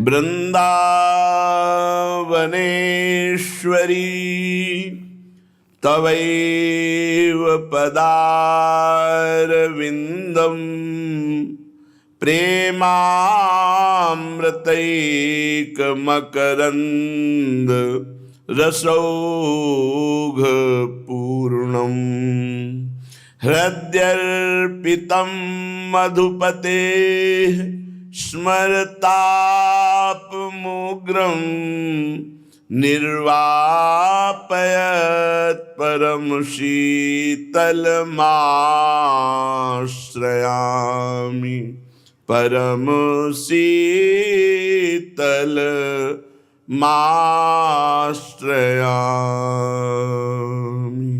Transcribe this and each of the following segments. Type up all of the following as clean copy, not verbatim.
वृंदावनेश्वरी तवैव पदारविंदम प्रेमामृतैकमकरंद रसौघ पूर्णम हृद्यर्पितं मधुपते स्मरतापमुग्रं निर्वापयत् परम शीतलमाश्रयामि परम शीतलमाश्रयामि।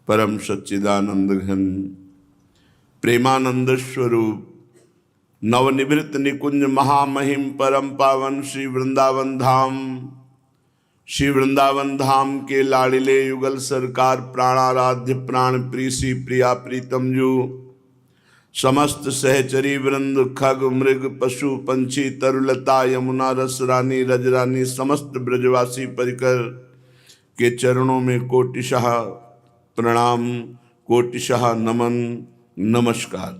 परम सच्चिदानंद घन प्रेमानंद स्वरूप नवनिवृत्त निकुंज महामहिम परम पावन श्री वृंदावन धाम के लाडिले युगल सरकार प्राणाराध्य प्राण प्रीसी प्रिया प्रीतम जू समस्त सहचरी वृंद खग मृग पशु पंछी तरुलता यमुना रस रानी रजरानी समस्त ब्रजवासी परिकर के चरणों में कोटिशः प्रणाम कोटिशः नमन नमस्कार।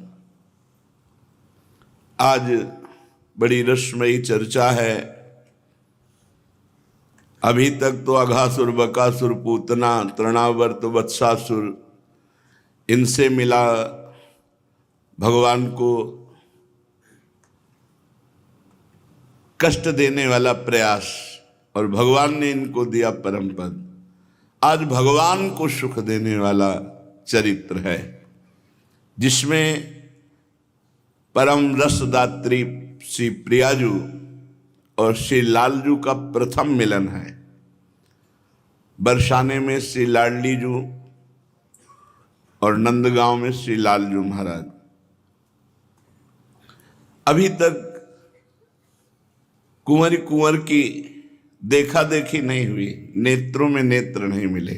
आज बड़ी रसमयी चर्चा है। अभी तक तो अघासुर बकासुर पूतना तृणावर्त वत्सासुर इनसे मिला भगवान को कष्ट देने वाला प्रयास और भगवान ने इनको दिया परम पद। आज भगवान को सुख देने वाला चरित्र है जिसमें परम रसदात्री श्री प्रियाजू और श्री लालजू का प्रथम मिलन है। बरसाने में श्री लाडलीजू और नंदगांव में श्री लालजू महाराज। अभी तक कुंवर की देखा देखी नहीं हुई, नेत्रों में नेत्र नहीं मिले।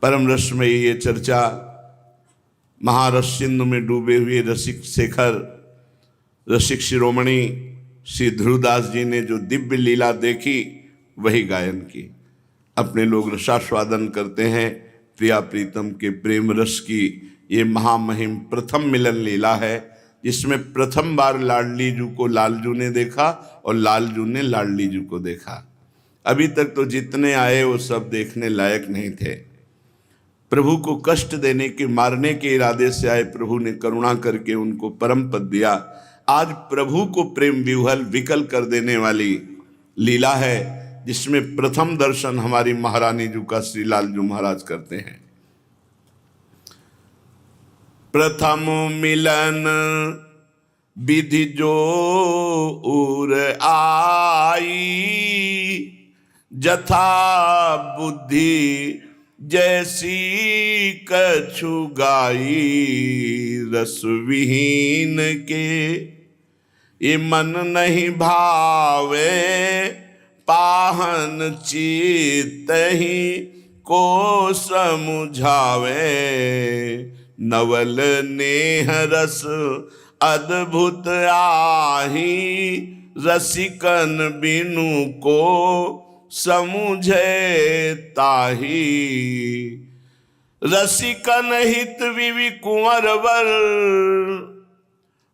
परम रस में ये चर्चा महारस सिंधु में डूबे हुए रसिक शेखर रसिक शिरोमणि श्री ध्रुवदास जी ने जो दिव्य लीला देखी वही गायन की। अपने लोग रसास्वादन करते हैं। प्रिया प्रीतम के प्रेम रस की ये महामहिम प्रथम मिलन लीला है जिसमें प्रथम बार लाडलीजू को लालजू ने देखा और लालजू ने लाडलीजू को देखा। अभी तक तो जितने आए वो सब देखने लायक नहीं थे। प्रभु को कष्ट देने के मारने के इरादे से आए, प्रभु ने करुणा करके उनको परम पद दिया। आज प्रभु को प्रेम विह्वल विकल कर देने वाली लीला है जिसमें प्रथम दर्शन हमारी महारानी जू का श्री लालजू महाराज करते हैं। प्रथम मिलन विधि जो उर आई जथा बुद्धि जैसी कछु गाई रस विहीन के ये मन नहीं भावे पाहन चित्त ही को समुझावे नवल नेह रस अद्भुत आही रसिकन बिनु को समुझे ताही रसिकन हित विवि कुंवर वर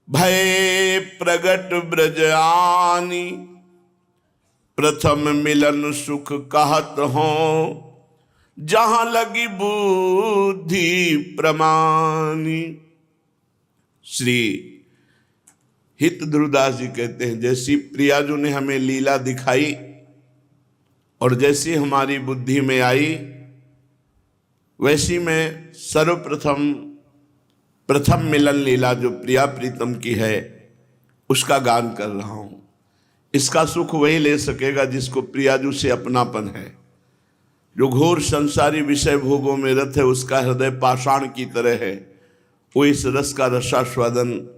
भय प्रगट ब्रजानी प्रथम मिलन सुख कहत हो जहां लगी बुद्धि प्रमानी। श्री हित ध्रुवदास जी कहते हैं जैसी प्रियाजू ने हमें लीला दिखाई और जैसी हमारी बुद्धि में आई वैसी मैं प्रथम मिलन लीला जो प्रिया प्रीतम की है उसका गान कर रहा हूं। इसका सुख वही ले सकेगा जिसको प्रियाजू से अपनापन है। जो घोर संसारी विषय भोगों में रत है उसका हृदय पाषाण की तरह है। वो इस रस का रसास्वादन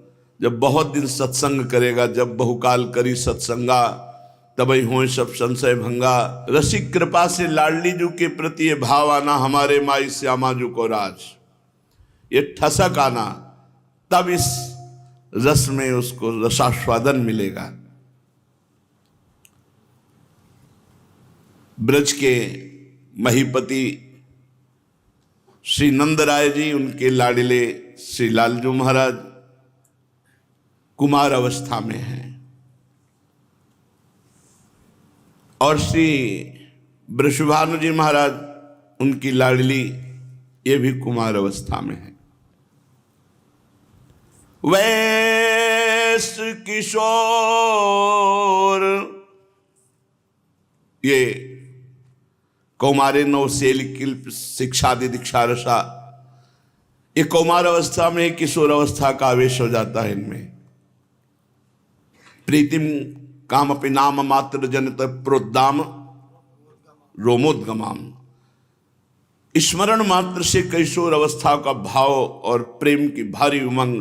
जब बहुत दिन सत्संग करेगा, जब बहुकाल करी सत्संगा तबई होए सब संशय भंगा। रसिक कृपा से लाडलीजू के प्रति ये भाव आना हमारे माई श्यामाजू को राज, ये ठसक आना, तब इस रस में उसको रसास्वादन मिलेगा। ब्रज के महीपति श्री नंदराय जी, उनके लाडले श्री लालजू महाराज कुमार अवस्था में हैं और श्री वृषभानु जी महाराज, उनकी लाडली, ये भी कुमार अवस्था में है। वैस किशोर, ये कौमारे नवसेल किल्प शिक्षादि दीक्षा रसा, ये कौमार अवस्था में किशोर अवस्था का आवेश हो जाता है इनमें। प्रीतिम काम अपि नाम मात्र जनित प्रोद्दाम रोमोद्गमाम, स्मरण मात्र से किशोर अवस्था का भाव और प्रेम की भारी उमंग,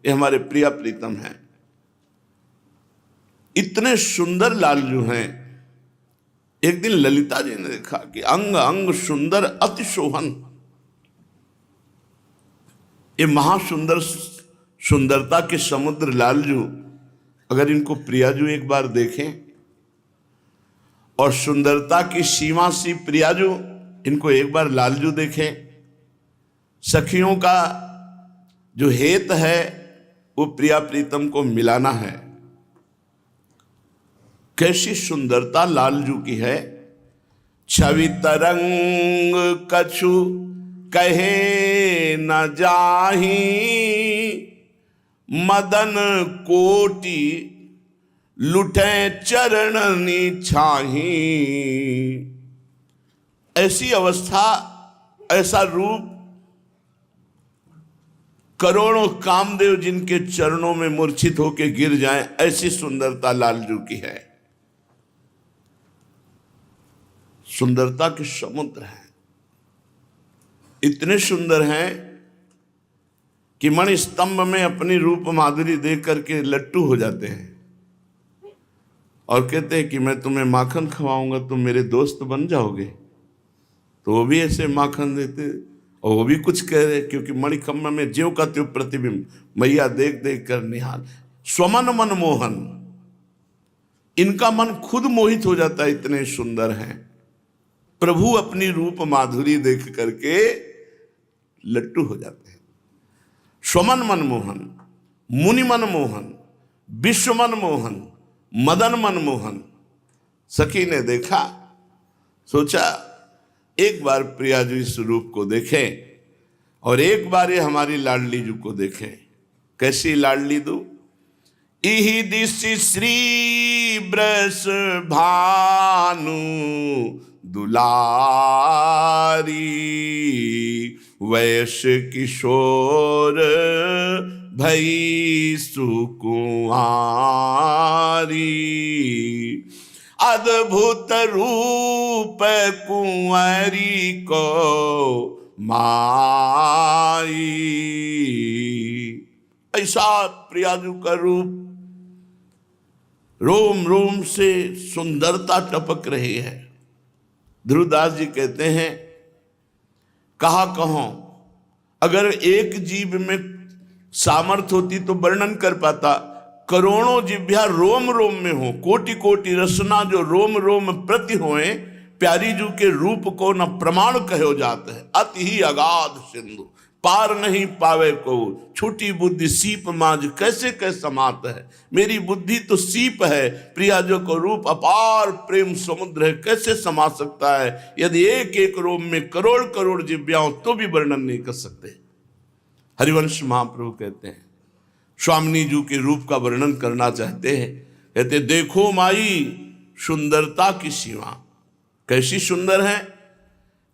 ये हमारे प्रिय प्रीतम हैं। इतने सुंदर लालजू हैं। एक दिन ललिता जी ने देखा कि अंग अंग सुंदर अति शोभन, ये महासुंदर सुंदरता के समुद्र लालजू, अगर इनको प्रियाजू एक बार देखें, और सुंदरता की सीमा सी प्रियाजू, इनको एक बार लालजू देखें। सखियों का जो हेत है वो प्रिया प्रीतम को मिलाना है। कैसी सुंदरता लालजू की है। छवि तरंग कछु कहे न जाही, मदन कोटि लुटे चरणनी छाही। ऐसी अवस्था, ऐसा रूप, करोड़ों कामदेव जिनके चरणों में मूर्छित होकर गिर जाएं, ऐसी सुंदरता लालजू की है। सुंदरता के समुद्र हैं, इतने सुंदर हैं कि मणि स्तंभ में अपनी रूप माधुरी देख करके लट्टू हो जाते हैं और कहते हैं कि मैं तुम्हें माखन खवाऊंगा, तुम मेरे दोस्त बन जाओगे। तो वो भी ऐसे माखन देते और वो भी कुछ कह रहे, क्योंकि मणिखम्भ में ज्यों का त्यों प्रतिबिंब, मैया देख देख कर निहाल। स्वमन मन मोहन, इनका मन खुद मोहित हो जाता है, इतने सुंदर हैं। प्रभु अपनी रूप माधुरी देख करके लट्टू हो जाते हैं। स्वमन मन मोहन, मुनि मन मोहन, विश्व मन मोहन, मदन मन मोहन। सखी ने देखा, सोचा एक बार प्रियाजू इस रूप को देखें और एक बार ये हमारी लाडली जू को देखें। कैसी लाडली दू। इहि दिशि श्री ब्रस भानु दुलारी, वैश किशोर भई सुकुमारी। अद्भुत रूप कुंवरी को माई। ऐसा प्रियाजू का रूप, रोम रोम से सुंदरता टपक रही है। ध्रुवदास जी कहते हैं, कहा कहो, अगर एक जीव में सामर्थ होती तो वर्णन कर पाता। करोड़ों जिभ्या रोम रोम में हो, कोटि कोटि रसना जो रोम रोम प्रति होए, प्यारी जू के रूप को न प्रमाण कहो जात है। अति ही अगाध सिंधु पार नहीं पावे को, छूटी बुद्धि सीप माज कैसे कैसे समात है। मेरी बुद्धि तो सीप है, प्रियाजो को रूप अपार प्रेम समुद्र है, कैसे समा सकता है। यदि एक एक रोम में करोड़ करोड़ जिव्याओं तो भी वर्णन नहीं कर सकते। हरिवंश महाप्रभु कहते हैं, स्वामिनी जू के रूप का वर्णन करना चाहते हैं, कहते देखो माई सुंदरता की सीमा। कैसी सुंदर है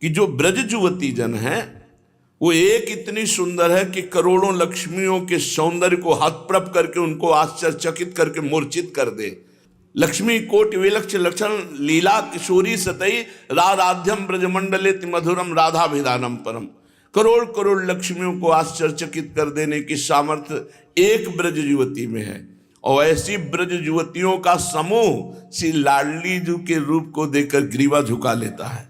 कि जो ब्रज जुवती जन है वो एक इतनी सुंदर है कि करोड़ों लक्ष्मियों के सौंदर्य को हतप्रभ करके उनको आश्चर्यचकित करके मूर्छित कर दे। लक्ष्मी कोटि विलक्ष लक्षण लीला किशोरी सतई राराध्यम ब्रजमंडले मधुरम राधाभिधानम परम। करोड़ करोड़ लक्ष्मियों को आश्चर्यचकित कर देने की सामर्थ्य एक ब्रज युवती में है। और ऐसी ब्रज युवतियों का समूह श्री लाडली जू के रूप को देखकर ग्रीवा झुका लेता है।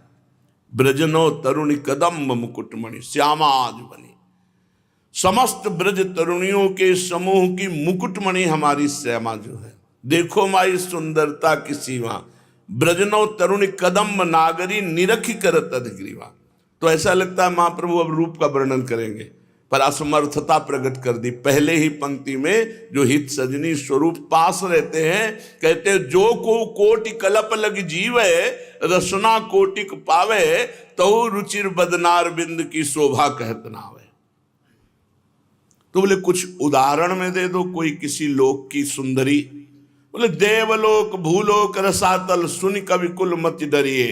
ब्रजनो तरुणी कदम्ब मुकुटमणि श्यामाज बनी। समस्त ब्रज तरुणियों के समूह की मुकुटमणि हमारी श्यामा जो है। देखो माई सुंदरता की सीमा। ब्रजनो तरुणी कदम नागरी निरखी करत अधिग्रीवा। तो ऐसा लगता है महाप्रभु अब रूप का वर्णन करेंगे, पर असमर्थता प्रकट कर दी। पहले ही पंक्ति में जो हित सजनी स्वरूप पास रहते हैं, कहते हैं जो को कोटि कलप लग जीवे रसना कोटिक पावे तहु रुचिर बदनार बिंद की शोभा कहत नावे। तो बोले कुछ उदाहरण में दे दो कोई किसी लोक की सुंदरी। बोले देवलोक भूलोक रसातल सुन कवि कुल मत डरिए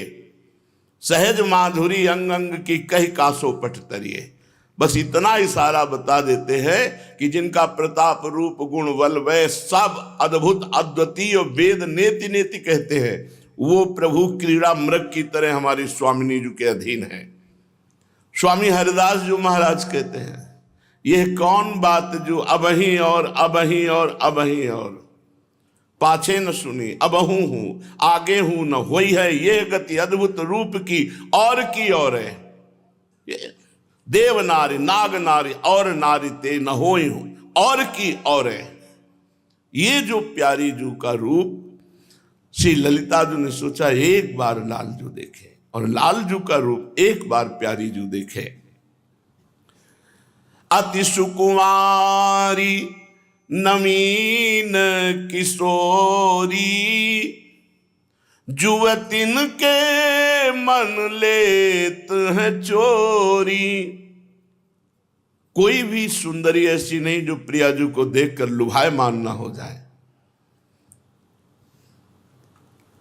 सहज माधुरी अंग अंग की कही कासो पट तरिए। बस इतना इशारा बता देते हैं कि जिनका प्रताप रूप गुण बल वह सब अद्भुत अद्वितीय वेद नेति नेति कहते हैं, वो प्रभु क्रीड़ा मृग की तरह हमारी स्वामिनी जी के अधीन है। स्वामी हरिदास जी महाराज कहते हैं, यह कौन बात जो अबही और अबही और अबही और पाछे न सुनी अबहू हूं आगे हूं न होई है, ये गति अद्भुत रूप की और है। ये देव नारी नाग नारी और नारी ते न होई हूं और की और है। ये जो प्यारी जू का रूप, श्री ललिता जू ने सोचा एक बार लाल जू देखे, और लाल जू का रूप एक बार प्यारी जू देखे। अति सुकुमारी नवीन किशोरी जुवतिन के मन लेत है चोरी। कोई भी सुंदरी ऐसी नहीं जो प्रियाजू को देखकर लुभायमान ना हो जाए।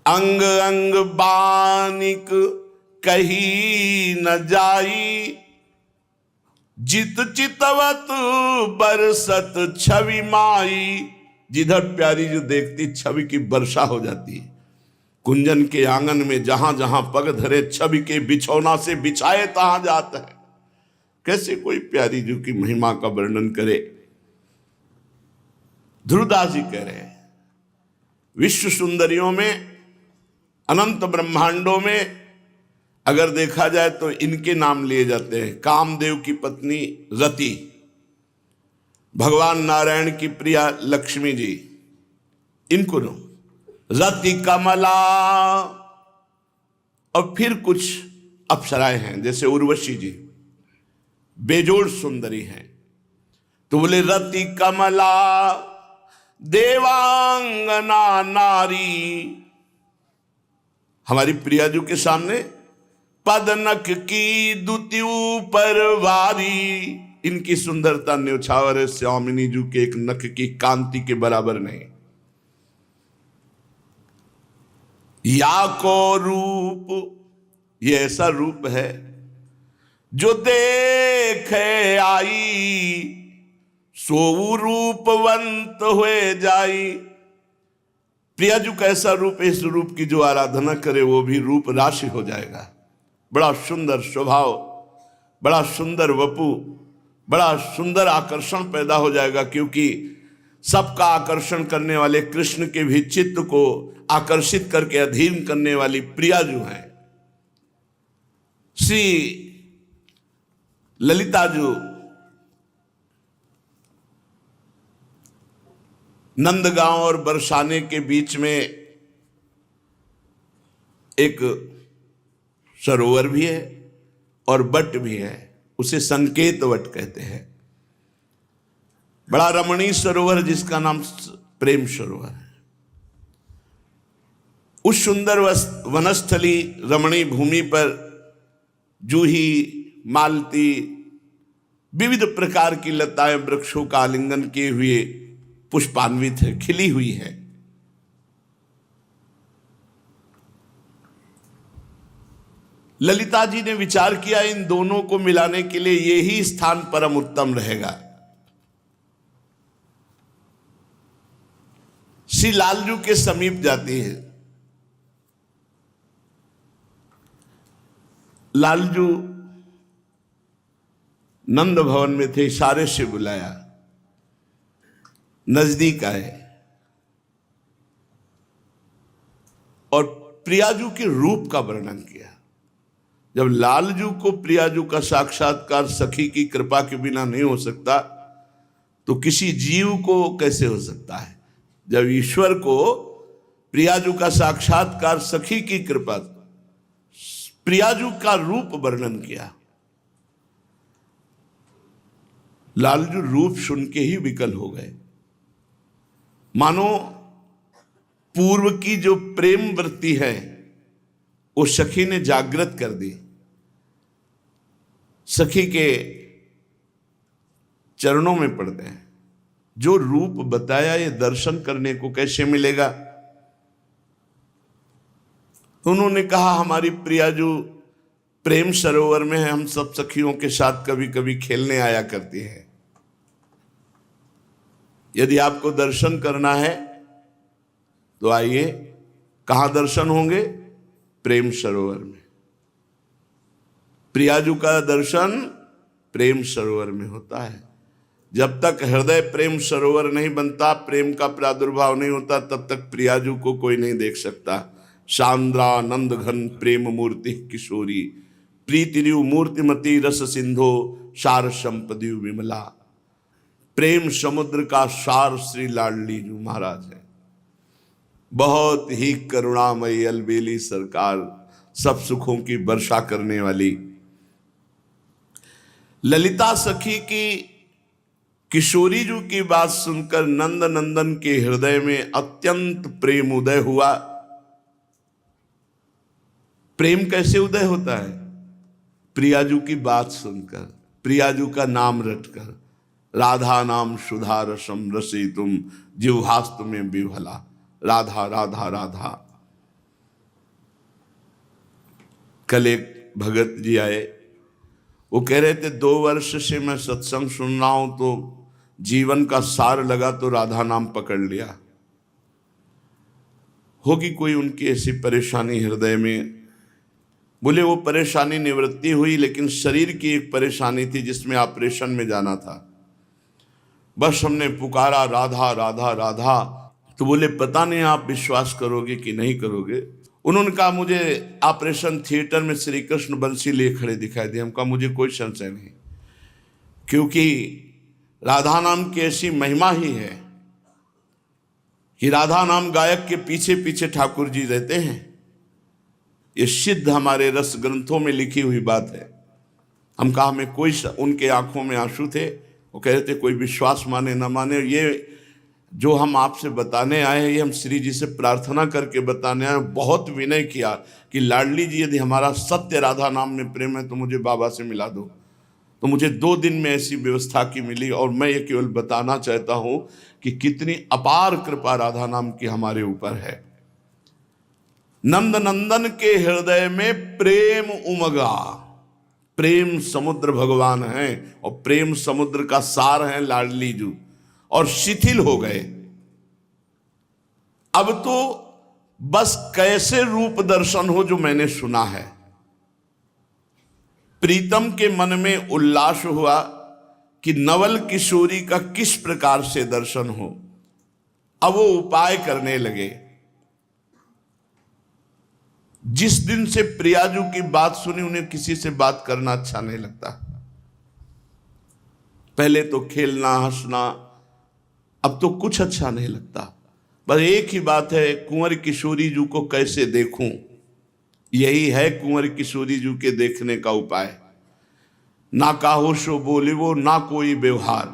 अंग अंग बानिक कही न जाई जित चितवत बरसत छवि माई। जिधर प्यारी जो देखती छवि की वर्षा हो जाती है। कुंजन के आंगन में जहां जहां पग धरे छवि के बिछौना से बिछाए तहां जाता है। कैसे कोई प्यारी जू की महिमा का वर्णन करे। ध्रुवदास जी कह रहे हैं, विश्व सुंदरियों में अनंत ब्रह्मांडों में अगर देखा जाए तो इनके नाम लिए जाते हैं। कामदेव की पत्नी रति, भगवान नारायण की प्रिया लक्ष्मी जी, इनको नो रति कमला। और फिर कुछ अप्सराएं हैं जैसे उर्वशी जी, बेजोड़ सुंदरी हैं। तो बोले रति कमला देवांगना नारी। हमारी प्रियाजू के सामने पदनक की दुति ऊपर वारी। इनकी सुंदरता न्यौछावर है स्वामिनी जू के एक नख की कांति के बराबर नहीं। या को रूप, ये ऐसा रूप है जो देखे आई सो रूपवंत हुए जाई। प्रियाजू का ऐसा रूप, इस रूप की जो आराधना करे वो भी रूप राशि हो जाएगा। बड़ा सुंदर स्वभाव, बड़ा सुंदर वपु, बड़ा सुंदर आकर्षण पैदा हो जाएगा। क्योंकि सबका आकर्षण करने वाले कृष्ण के भी चित्त को आकर्षित करके अधीन करने वाली प्रियाजू हैं। श्री ललिताजू नंदगांव और बरसाने के बीच में एक सरोवर भी है और बट भी है, उसे संकेत वट कहते हैं। बड़ा रमणीय सरोवर जिसका नाम प्रेम सरोवर है। उस सुंदर वनस्थली रमणीय भूमि पर जूही, मालती, विविध प्रकार की लताएं वृक्षों का आलिंगन किए हुए पुष्पान्वित है, खिली हुई है। ललिता जी ने विचार किया इन दोनों को मिलाने के लिए यही स्थान परम उत्तम रहेगा। श्री लालजू के समीप जाती है। लालजू नंद भवन में थे, इशारे से बुलाया, नजदीक आए और प्रियाजू के रूप का वर्णन किया। जब लालजू को प्रियाजू का साक्षात्कार सखी की कृपा के बिना नहीं हो सकता तो किसी जीव को कैसे हो सकता है। जब ईश्वर को प्रियाजू का साक्षात्कार, सखी की कृपा, प्रियाजू का रूप वर्णन किया। लालजू रूप सुन के ही विकल हो गए, मानो पूर्व की जो प्रेम वृत्ति है वो सखी ने जागृत कर दी। सखी के चरणों में पड़ते हैं, जो रूप बताया ये दर्शन करने को कैसे मिलेगा। उन्होंने कहा हमारी प्रियाजू प्रेम सरोवर में है, हम सब सखियों के साथ कभी कभी खेलने आया करती है। यदि आपको दर्शन करना है तो आइए। कहां दर्शन होंगे? प्रेम सरोवर में। प्रियाजू का दर्शन प्रेम सरोवर में होता है। जब तक हृदय प्रेम सरोवर नहीं बनता, प्रेम का प्रादुर्भाव नहीं होता, तब तक प्रियाजू को कोई नहीं देख सकता। सांद्रानंद घन प्रेम मूर्ति किशोरी, प्रीतिरिव मूर्तिमती रस सिंधो, सार संपदिव विमला। प्रेम समुद्र का सार श्री लाडली जी महाराज है। बहुत ही करुणामयी अलबेली सरकार, सब सुखों की वर्षा करने वाली। ललिता सखी की किशोरी जी की बात सुनकर नंद नंदन के हृदय में अत्यंत प्रेम उदय हुआ। प्रेम कैसे उदय होता है? प्रियाजू की बात सुनकर, प्रियाजू का नाम रटकर। राधा नाम सुधा रसम रसी तुम, जिह्वास्त में विभला। राधा राधा राधा। कल एक भगत जी आए, वो कह रहे थे 2 वर्ष से मैं सत्संग सुन रहा हूं तो जीवन का सार लगा तो राधा नाम पकड़ लिया। होगी कोई उनकी ऐसी परेशानी हृदय में। बोले वो परेशानी निवृत्ति हुई, लेकिन शरीर की एक परेशानी थी जिसमें ऑपरेशन में जाना था। बस हमने पुकारा राधा राधा राधा। तो बोले पता नहीं आप विश्वास करोगे कि नहीं करोगे। उन्होंने कहा मुझे ऑपरेशन थिएटर में श्री कृष्ण बंसी लिए खड़े दिखाई दिए। हम कहा मुझे कोई संशय नहीं, क्योंकि राधा नाम की ऐसी महिमा ही है कि राधा नाम गायक के पीछे पीछे ठाकुर जी रहते हैं। ये सिद्ध हमारे रस ग्रंथों में लिखी हुई बात है। हम कहा हमें कोई, उनके आंखों में आंसू थे। वो कह रहे थे कोई विश्वास माने न माने, ये जो हम आपसे बताने आए हैं ये हम श्री जी से प्रार्थना करके बताने आए। बहुत विनय किया कि लाडली जी यदि हमारा सत्य राधा नाम में प्रेम है तो मुझे बाबा से मिला दो। तो मुझे 2 दिन में ऐसी व्यवस्था की मिली। और मैं ये केवल बताना चाहता हूं कि कितनी अपार कृपा राधा नाम की हमारे ऊपर है। नंद नंदन के हृदय में प्रेम उमगा। प्रेम समुद्र भगवान है और प्रेम समुद्र का सार है लाडली जी, और शिथिल हो गए। अब तो बस कैसे रूप दर्शन हो जो मैंने सुना है। प्रीतम के मन में उल्लास हुआ कि नवल किशोरी का किस प्रकार से दर्शन हो। अब वो उपाय करने लगे। जिस दिन से प्रियाजू की बात सुनी, उन्हें किसी से बात करना अच्छा नहीं लगता। पहले तो खेलना हंसना, अब तो कुछ अच्छा नहीं लगता। बस एक ही बात है, कुंवर किशोरी जी को कैसे देखूं। यही है कुंवर किशोरी जी के देखने का उपाय। ना काहो सो बोले वो, ना कोई व्यवहार,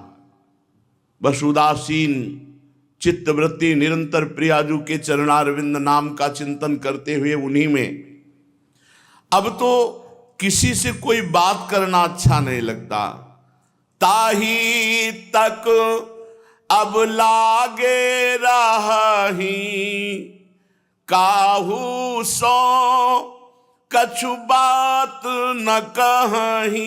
बस उदासीन चित्तवृत्ति निरंतर प्रियाजू के चरणारविंद नाम का चिंतन करते हुए उन्हीं में। अब तो किसी से कोई बात करना अच्छा नहीं लगता। ताही तक अब लागे रही, काहू सो कछु बात न कहीं।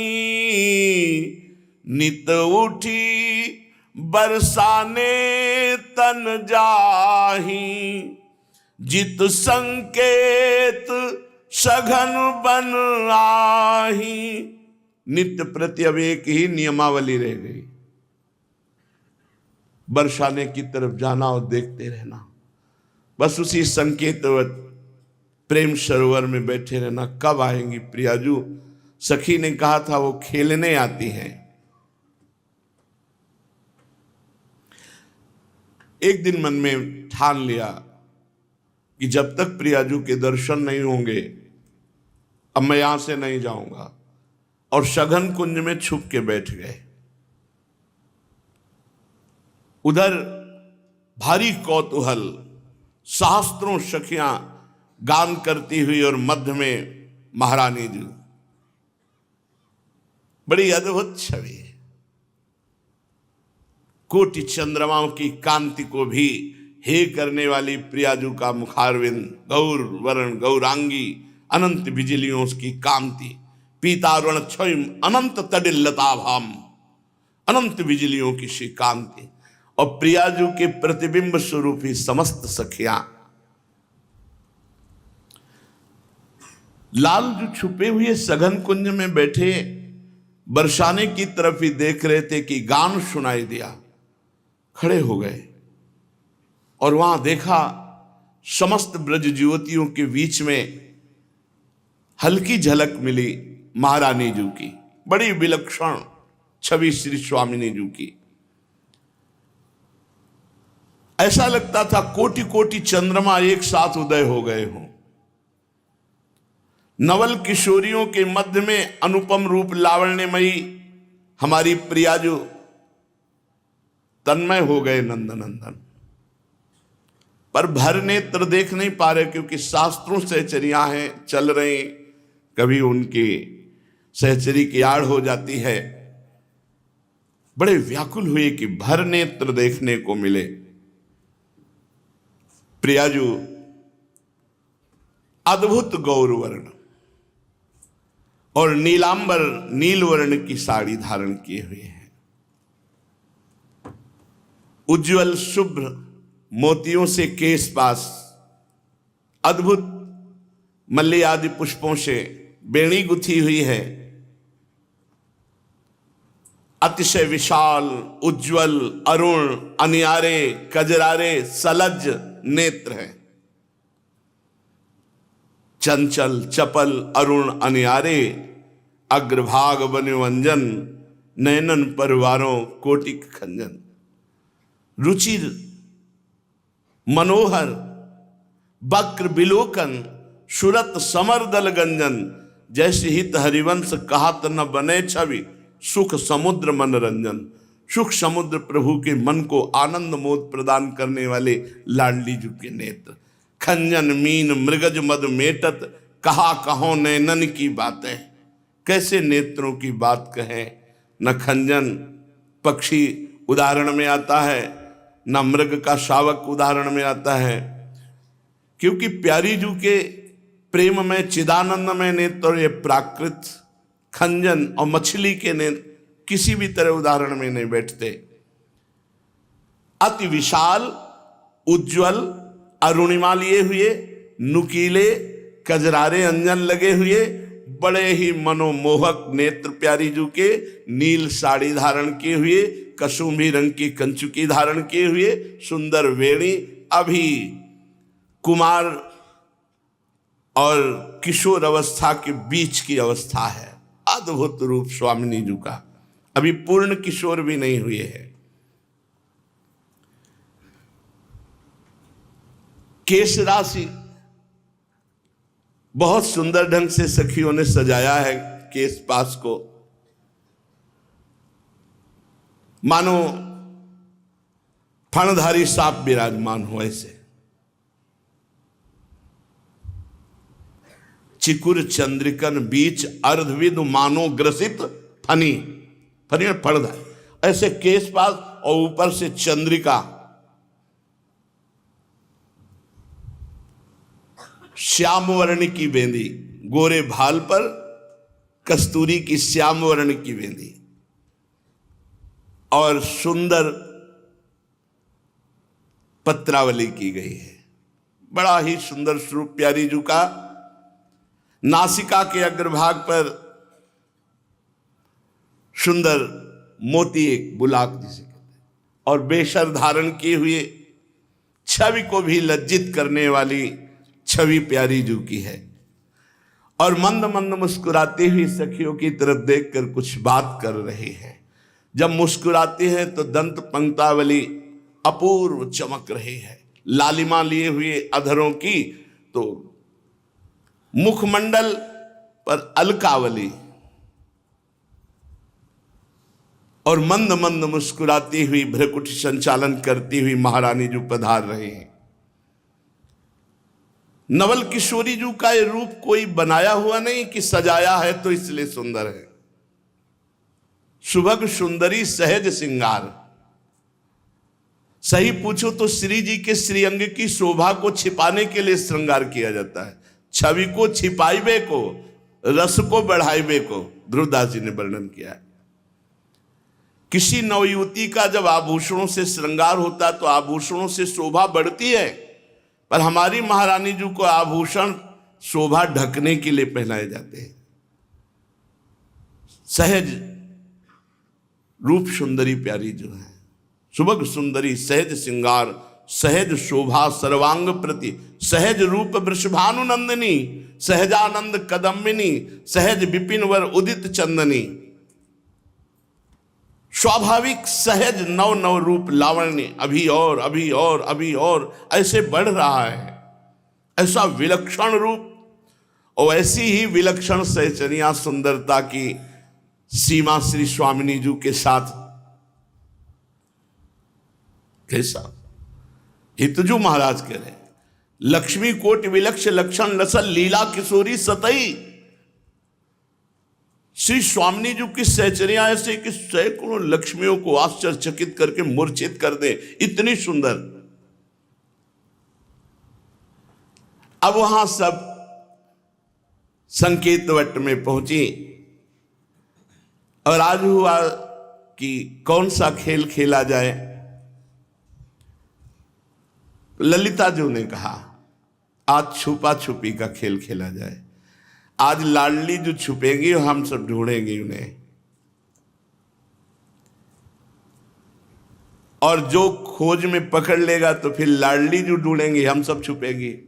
नित उठी बरसाने तन जाही, जित संकेत सघन बन आही। नित्य प्रति अब एक ही नियमावली रह गई, बरसाने की तरफ जाना और देखते रहना। बस उसी संकेतवत प्रेम सरोवर में बैठे रहना। कब आएंगी प्रियाजू? सखी ने कहा था वो खेलने आती हैं। एक दिन मन में ठान लिया कि जब तक प्रियाजू के दर्शन नहीं होंगे अब मैं यहां से नहीं जाऊंगा, और सघन कुंज में छुप के बैठ गए। उधर भारी कौतूहल, सहस्त्रों सखियां गान करती हुई और मध्य में महारानी जी। बड़ी अद्भुत छवि है। कोटि चंद्रमाओं की कांति को भी हे करने वाली प्रियाजू का मुखारविंद, गौर वर्ण गौरांगी अनंत बिजलियों की कांति, पीतारुण क्षय अनंत तडिल्लताभाम, अनंत बिजलियों की सी कांति, और प्रियाजू के प्रतिबिंब स्वरूप ही समस्त सखियां। लाल जो छुपे हुए सघन कुंज में बैठे बरसाने की तरफ ही देख रहे थे कि गान सुनाई दिया, खड़े हो गए और वहां देखा समस्त ब्रज युवतियों के बीच में हल्की झलक मिली महारानी जी की। बड़ी विलक्षण छवि श्री स्वामिनी जी की। ऐसा लगता था कोटि कोटि चंद्रमा एक साथ उदय हो गए हों। नवल किशोरियों के मध्य में अनुपम रूप लावण्यमयी हमारी प्रियाजू तन्मय हो गए नंदनंदन। पर भर नेत्र देख नहीं पा रहे, क्योंकि शास्त्रों सहचरियां हैं, चल रहे, कभी उनकी सहचरी की आड़ हो जाती है। बड़े व्याकुल हुए कि भर नेत्र देखने को मिले। प्रियाजू अद्भुत गौरवर्ण और नीलांबर नील वर्ण की साड़ी धारण किए हुए हैं। उज्जवल शुभ्र मोतियों से केश पास, अद्भुत मल्ली आदि पुष्पों से बेणी गुथी हुई है। अतिशय विशाल उज्जवल अरुण अनियारे कजरारे सलज नेत्र है। चंचल चपल अरुण अनियारे अग्रभाग वन्यवंजन, नयनन परिवारों कोटिक खंजन। रुचिर मनोहर वक्र बिलोकन, सुरत समरदल गंजन। जैसे हित हरिवंश कहत न बने छवि, सुख समुद्र मनोरंजन। सुख समुद्र प्रभु के मन को आनंद मोद प्रदान करने वाले लाडली जी के नेत्र। खंजन मीन मृगज मद मेटत, कहा कहो नैनन की बातें। कैसे नेत्रों की बात कहें। न खंजन पक्षी उदाहरण में आता है, न मृग का शावक उदाहरण में आता है, क्योंकि प्यारी जू के प्रेम में चिदानंद में नेत्र ये प्राकृत खंजन और मछली के नेत्र किसी भी तरह उदाहरण में नहीं बैठते। अति विशाल उज्जवल अरुणिमा लिए हुए, नुकीले कजरारे अंजन लगे हुए, बड़े ही मनोमोहक नेत्र प्यारी जू के, नील साड़ी धारण किए हुए, कसुम्भी रंग की कंचुकी धारण किए हुए, सुंदर वेणी। अभी कुमार और किशोर अवस्था के बीच की अवस्था है। अद्भुत रूप स्वामिनी जी का, अभी पूर्ण किशोर भी नहीं हुए हैं। केश राशि बहुत सुंदर ढंग से सखियों ने सजाया है केश पास को, मानो फणधारी सांप विराजमान हो ऐसे। चिकुर चंद्रिकन बीच अर्धविद मानो ग्रसित फनी, फनी में फणधारी, ऐसे केश पास और ऊपर से चंद्रिका। श्याम वर्ण की बेंदी, गोरे भाल पर कस्तूरी की श्याम वर्ण की बेंदी, और सुंदर पत्रावली की गई है। बड़ा ही सुंदर स्वरूप प्यारी जू का। नासिका के अग्रभाग पर सुंदर मोती एक बुलाक जिसे कहते हैं, और बेशर धारण किए हुए छवि को भी लज्जित करने वाली छवि प्यारी जू की है। और मंद मंद मुस्कुराती हुई सखियों की तरफ देखकर कुछ बात कर रही है। जब मुस्कुराती है तो दंत पंक्तावली अपूर्व चमक रही है। लालिमा लिए हुए अधरों की, तो मुखमंडल पर अलकावली और मंद मंद मुस्कुराती हुई भ्रकुटी संचालन करती हुई महारानी जो पधार रहे हैं। नवल किशोरी जी का ये रूप कोई बनाया हुआ नहीं कि सजाया है तो इसलिए सुंदर है। सुभग सुंदरी सहज श्रृंगार। सही पूछो तो श्री जी के श्रीअंग की शोभा को छिपाने के लिए श्रृंगार किया जाता है। छवि को छिपाइबे को, रस को बढ़ाइबे को ध्रुवदास जी ने वर्णन किया है। किसी नवयुवती का जब आभूषणों से श्रृंगार होता है तो आभूषणों से शोभा बढ़ती है, पर हमारी महारानी जी को आभूषण शोभा ढकने के लिए पहनाए जाते हैं। सहज रूप सुंदरी प्यारी जो है, सुभग सुंदरी सहज श्रृंगार, सहज शोभा सर्वांग प्रति, सहज रूप वृषभानु नंदिनी, सहजानंद कदम्बिनी, सहज विपिन वर उदित चंदनी। स्वाभाविक सहज नव नव रूप लावण्य अभी और अभी और अभी और ऐसे बढ़ रहा है। ऐसा विलक्षण रूप और ऐसी ही विलक्षण सहचर्या सुंदरता की सीमा श्री स्वामिनी जी के साथ कैसा हितजू महाराज कह रहे, लक्ष्मी कोटि विलक्ष लक्षण लसल लीला किशोरी सतई। श्री स्वामिनी जी की सहचर्या ऐसे कि सैकड़ों लक्ष्मियों को आश्चर्यचकित करके मूर्छित कर दे, इतनी सुंदर। अब वहां सब संकेत वट में पहुंची और आज हुआ कि कौन सा खेल खेला जाए। ललिता जी ने कहा आज छुपा छुपी का खेल खेला जाए। आज लाडली जो छुपेंगी और हम सब ढूंढेंगे उन्हें, और जो खोज में पकड़ लेगा तो फिर लाडली जो ढूंढेंगे, हम सब छुपेंगे।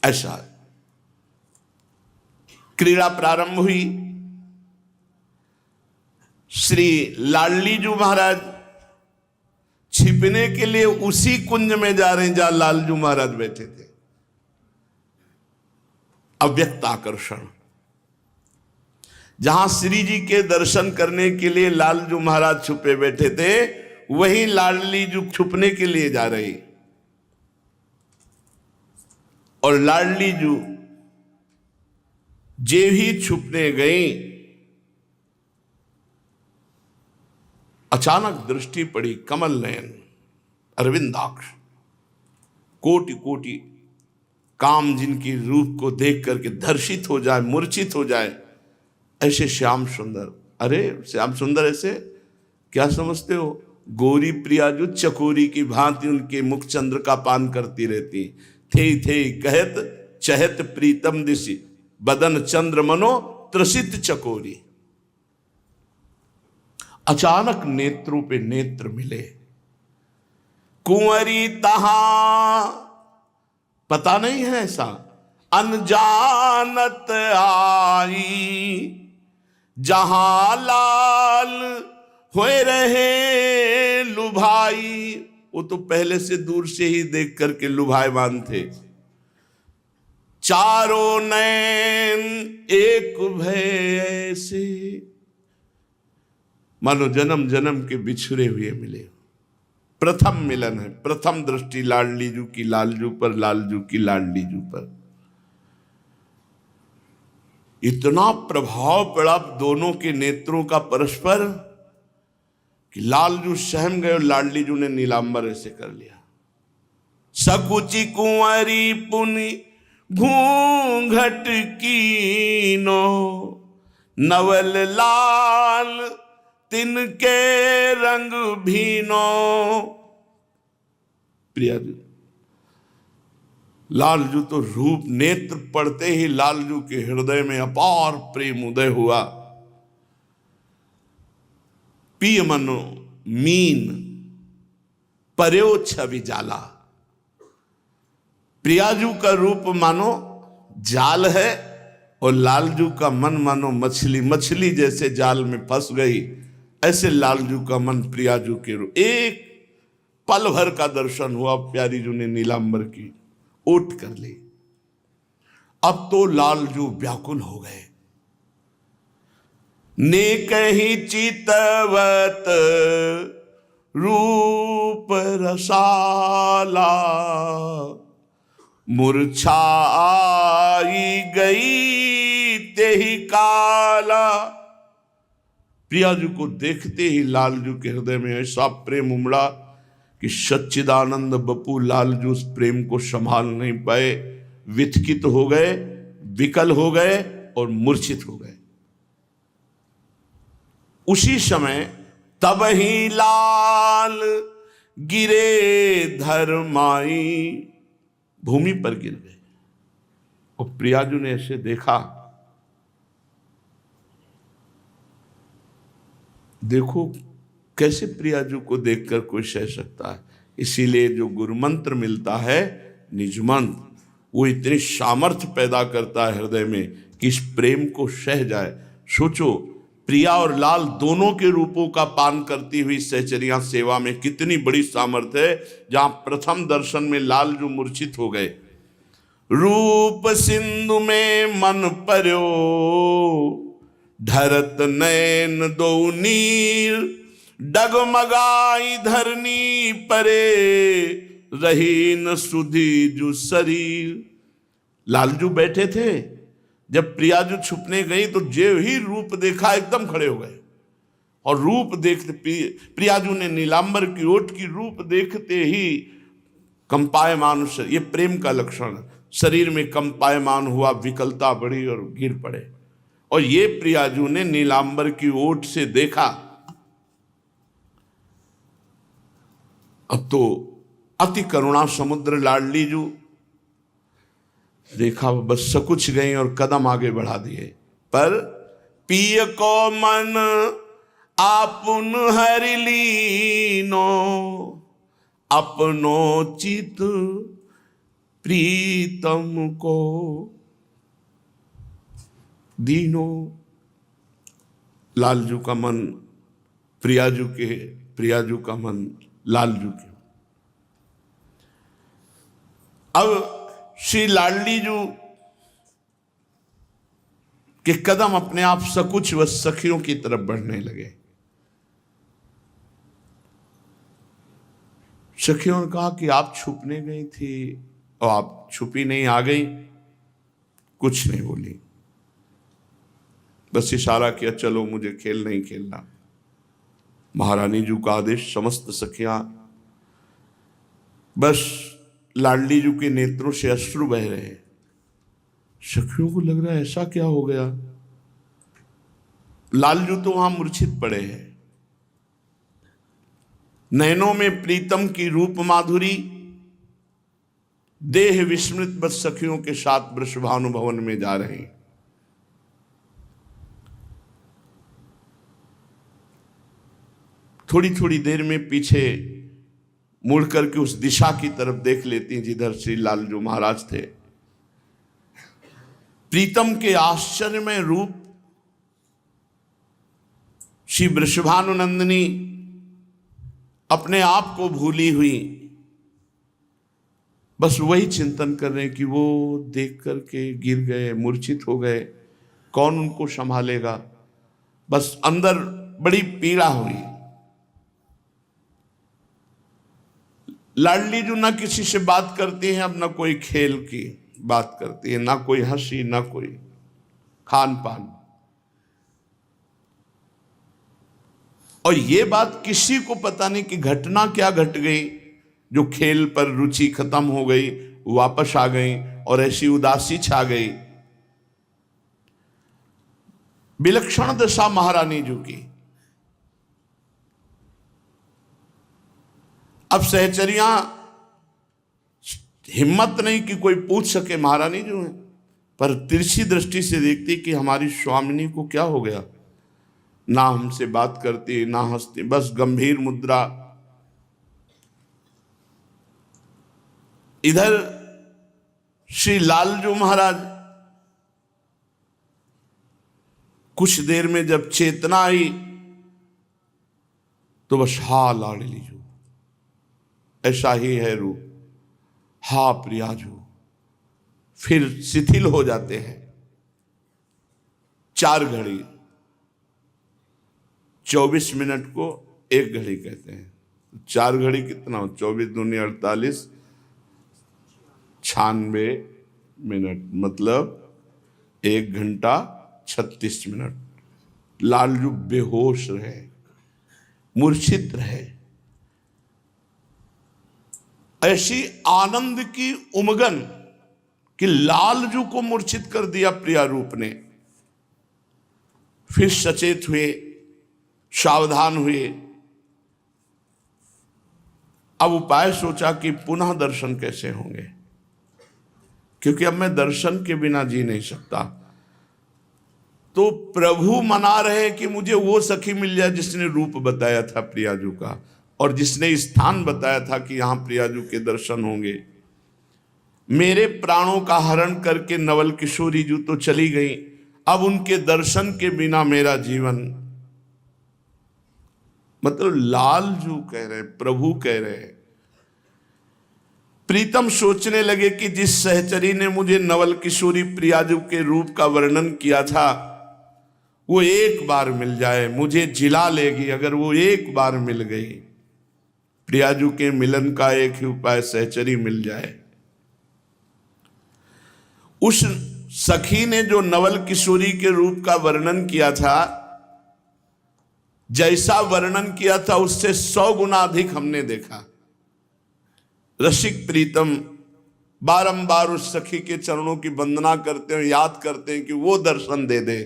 ऐसा क्रीड़ा प्रारंभ हुई। श्री लाडली जी महाराज छिपने के लिए उसी कुंज में जा रहे हैं जहां लालजू महाराज बैठे थे। अव्यक्त आकर्षण, जहां श्री जी के दर्शन करने के लिए लालजू महाराज छुपे बैठे थे, वहीं लाडली जी छुपने के लिए जा रही। और लाडली जी जे ही छुपने गई, अचानक दृष्टि पड़ी कमल नयन अरविंदाक्ष, कोटि कोटि काम जिनकी रूप को देख करके धर्षित हो जाए, मूर्छित हो जाए, ऐसे श्याम सुंदर। अरे श्याम सुंदर ऐसे क्या समझते हो? गौरी प्रिया जो चकोरी की भांति उनके मुख चंद्र का पान करती रहती थे कहत चहत प्रीतम दिशि बदन चंद्र मनो त्रसित चकोरी। अचानक नेत्रों पे नेत्र मिले। कुंवरी तहा पता नहीं है ऐसा, अनजानत आई जहां लाल होए रहे लुभाई। वो तो पहले से दूर से ही देख करके लुभायमान थे। चारों नैन एक भय ऐसे, मानो जन्म जन्म के बिछुरे हुए मिले। प्रथम मिलन है, प्रथम दृष्टि लाडली जू की लालजू पर, लालजू की लाडली जू पर। इतना प्रभाव पड़ा दोनों के नेत्रों का परस्पर कि लालजू सहम गए और लाडली जू ने नीलांबर ऐसे कर लिया। सकुची कुंवरी पुनि घूंघट कीनो, नवल लाल तिनके रंग भीनो। प्रिया जी, लालजू तो रूप नेत्र पड़ते ही लालजू के हृदय में अपार प्रेम उदय हुआ। पिय मनो मीन पर्यो छवि जाला। प्रियाजू का रूप मानो जाल है और लालजू का मन मानो मछली, मछली जैसे जाल में फंस गई, ऐसे लालजू का मन प्रियाजू के रूप। एक पल भर का दर्शन हुआ, प्यारी जू ने नीलांबर की ओट कर ली। अब तो लालजू व्याकुल हो गए। ने कहीं चितवत रूप रसाला, मूर्छा आई गई तेहि काला। प्रियाजू को देखते ही लालजू के हृदय में ऐसा प्रेम उमड़ा कि सच्चिदानंद बपू लालजू उस प्रेम को संभाल नहीं पाए, विचकित हो गए, विकल हो गए और मूर्छित हो गए। उसी समय तब ही लाल गिरे धरमाई, भूमि पर गिर गए। और प्रियाजू ने ऐसे देखा, देखो कैसे प्रियाजू को देखकर कोई सह सकता है। इसीलिए जो गुरु मंत्र मिलता है निज मंत्र, वो इतनी सामर्थ्य पैदा करता है हृदय में कि इस प्रेम को सह जाए। सोचो, प्रिया और लाल दोनों के रूपों का पान करती हुई सहचरिया सेवा में कितनी बड़ी सामर्थ्य है। जहां प्रथम दर्शन में लाल जो मूर्छित हो गए, रूप सिंधु में मन पर्यो, धरत नैन दो नीर, डगमगाई धरनी परे, रही न सुधी जु शरीर। लालजू बैठे थे, जब प्रियाजू छुपने गई तो जो ही रूप देखा एकदम खड़े हो गए। और रूप देखते प्रियाजू ने नीलांबर की ओट की रूप देखते ही कंपायमान, ये प्रेम का लक्षण, शरीर में कंपायमान हुआ, विकलता बढ़ी और गिर पड़े। और ये प्रियाजू ने नीलांबर की ओट से देखा। अब तो अति करुणा समुद्र लाडली जू देखा, बस सकुच गई और कदम आगे बढ़ा दिए। पर पिय को मन आपुन हरि लीनो, अपनो चित प्रीतम को दीनो। लालजू का मन प्रियाजू का मन लालजू के। अब श्री लाडली जू के कदम अपने आप सकुच व सखियों की तरफ बढ़ने लगे। सखियों ने कहा कि आप छुपने गई थी और आप छुपी नहीं, आ गई। कुछ नहीं बोली, बस इशारा किया, चलो मुझे खेल नहीं खेलना। महारानी जू का आदेश, समस्त सखियां, बस लाडली जू के नेत्रों से अश्रु बह रहे हैं। सखियों को लग रहा है ऐसा क्या हो गया। लालजू तो वहां मूर्छित पड़े हैं। नयनों में प्रीतम की रूप माधुरी, देह विस्मृत बस सखियों के साथ वृषभानु भवन में जा रहे हैं। थोड़ी थोड़ी देर में पीछे मुड़ करके उस दिशा की तरफ देख लेती हैं जिधर श्री लालजू महाराज थे। प्रीतम के आश्चर्यमय रूप, श्री वृषभानुनंदिनी अपने आप को भूली हुई, बस वही चिंतन कर रहे हैं कि वो देख करके गिर गए, मूर्छित हो गए, कौन उनको संभालेगा। बस अंदर बड़ी पीड़ा हुई। लाडली जो ना किसी से बात करती है, अब ना कोई खेल की बात करती है, ना कोई हंसी, ना कोई खान पान। और ये बात किसी को पता नहीं कि घटना क्या घट गई जो खेल पर रुचि खत्म हो गई, वापस आ गई और ऐसी उदासी छा गई। विलक्षण दशा महारानी जू की। अब सहचरिया हिम्मत नहीं कि कोई पूछ सके महारानी जो है, पर तिरछी दृष्टि से देखती कि हमारी स्वामिनी को क्या हो गया। ना हमसे बात करती, ना हंसती, बस गंभीर मुद्रा। इधर श्री लालजू महाराज कुछ देर में जब चेतना आई तो बस हा लाडली जू, ऐसा ही है रूप। हा प्रियाजू, फिर शिथिल हो जाते हैं। 4 घड़ी, 24 मिनट को 1 घड़ी कहते हैं। 4 घड़ी कितना हो? 24 दूनी 48, 96 मिनट, मतलब 1 घंटा 36 मिनट। लालजू बेहोश रहे, मूर्छित रहे। ऐसी आनंद की उमगन कि लालजू को मूर्छित कर दिया प्रिया रूप ने। फिर सचेत हुए, सावधान हुए। अब उपाय सोचा कि पुनः दर्शन कैसे होंगे, क्योंकि अब मैं दर्शन के बिना जी नहीं सकता। तो प्रभु मना रहे कि मुझे वो सखी मिल जाए जिसने रूप बताया था प्रियाजू का, और जिसने स्थान बताया था कि यहां प्रियाजू के दर्शन होंगे। मेरे प्राणों का हरण करके नवल किशोरी जू तो चली गई, अब उनके दर्शन के बिना मेरा जीवन। मतलब लालजू कह रहे, प्रभु कह रहे। प्रीतम सोचने लगे कि जिस सहचरी ने मुझे नवल किशोरी प्रियाजू के रूप का वर्णन किया था, वो एक बार मिल जाए, मुझे जिला लेगी। अगर वो एक बार मिल गई, प्रियाजू के मिलन का एक ही उपाय, सहचरी मिल जाए। उस सखी ने जो नवल किशोरी के रूप का वर्णन किया था, जैसा वर्णन किया था उससे 100 गुना अधिक हमने देखा। रसिक प्रीतम बारंबार उस सखी के चरणों की वंदना करते हैं, याद करते हैं कि वो दर्शन दे दे,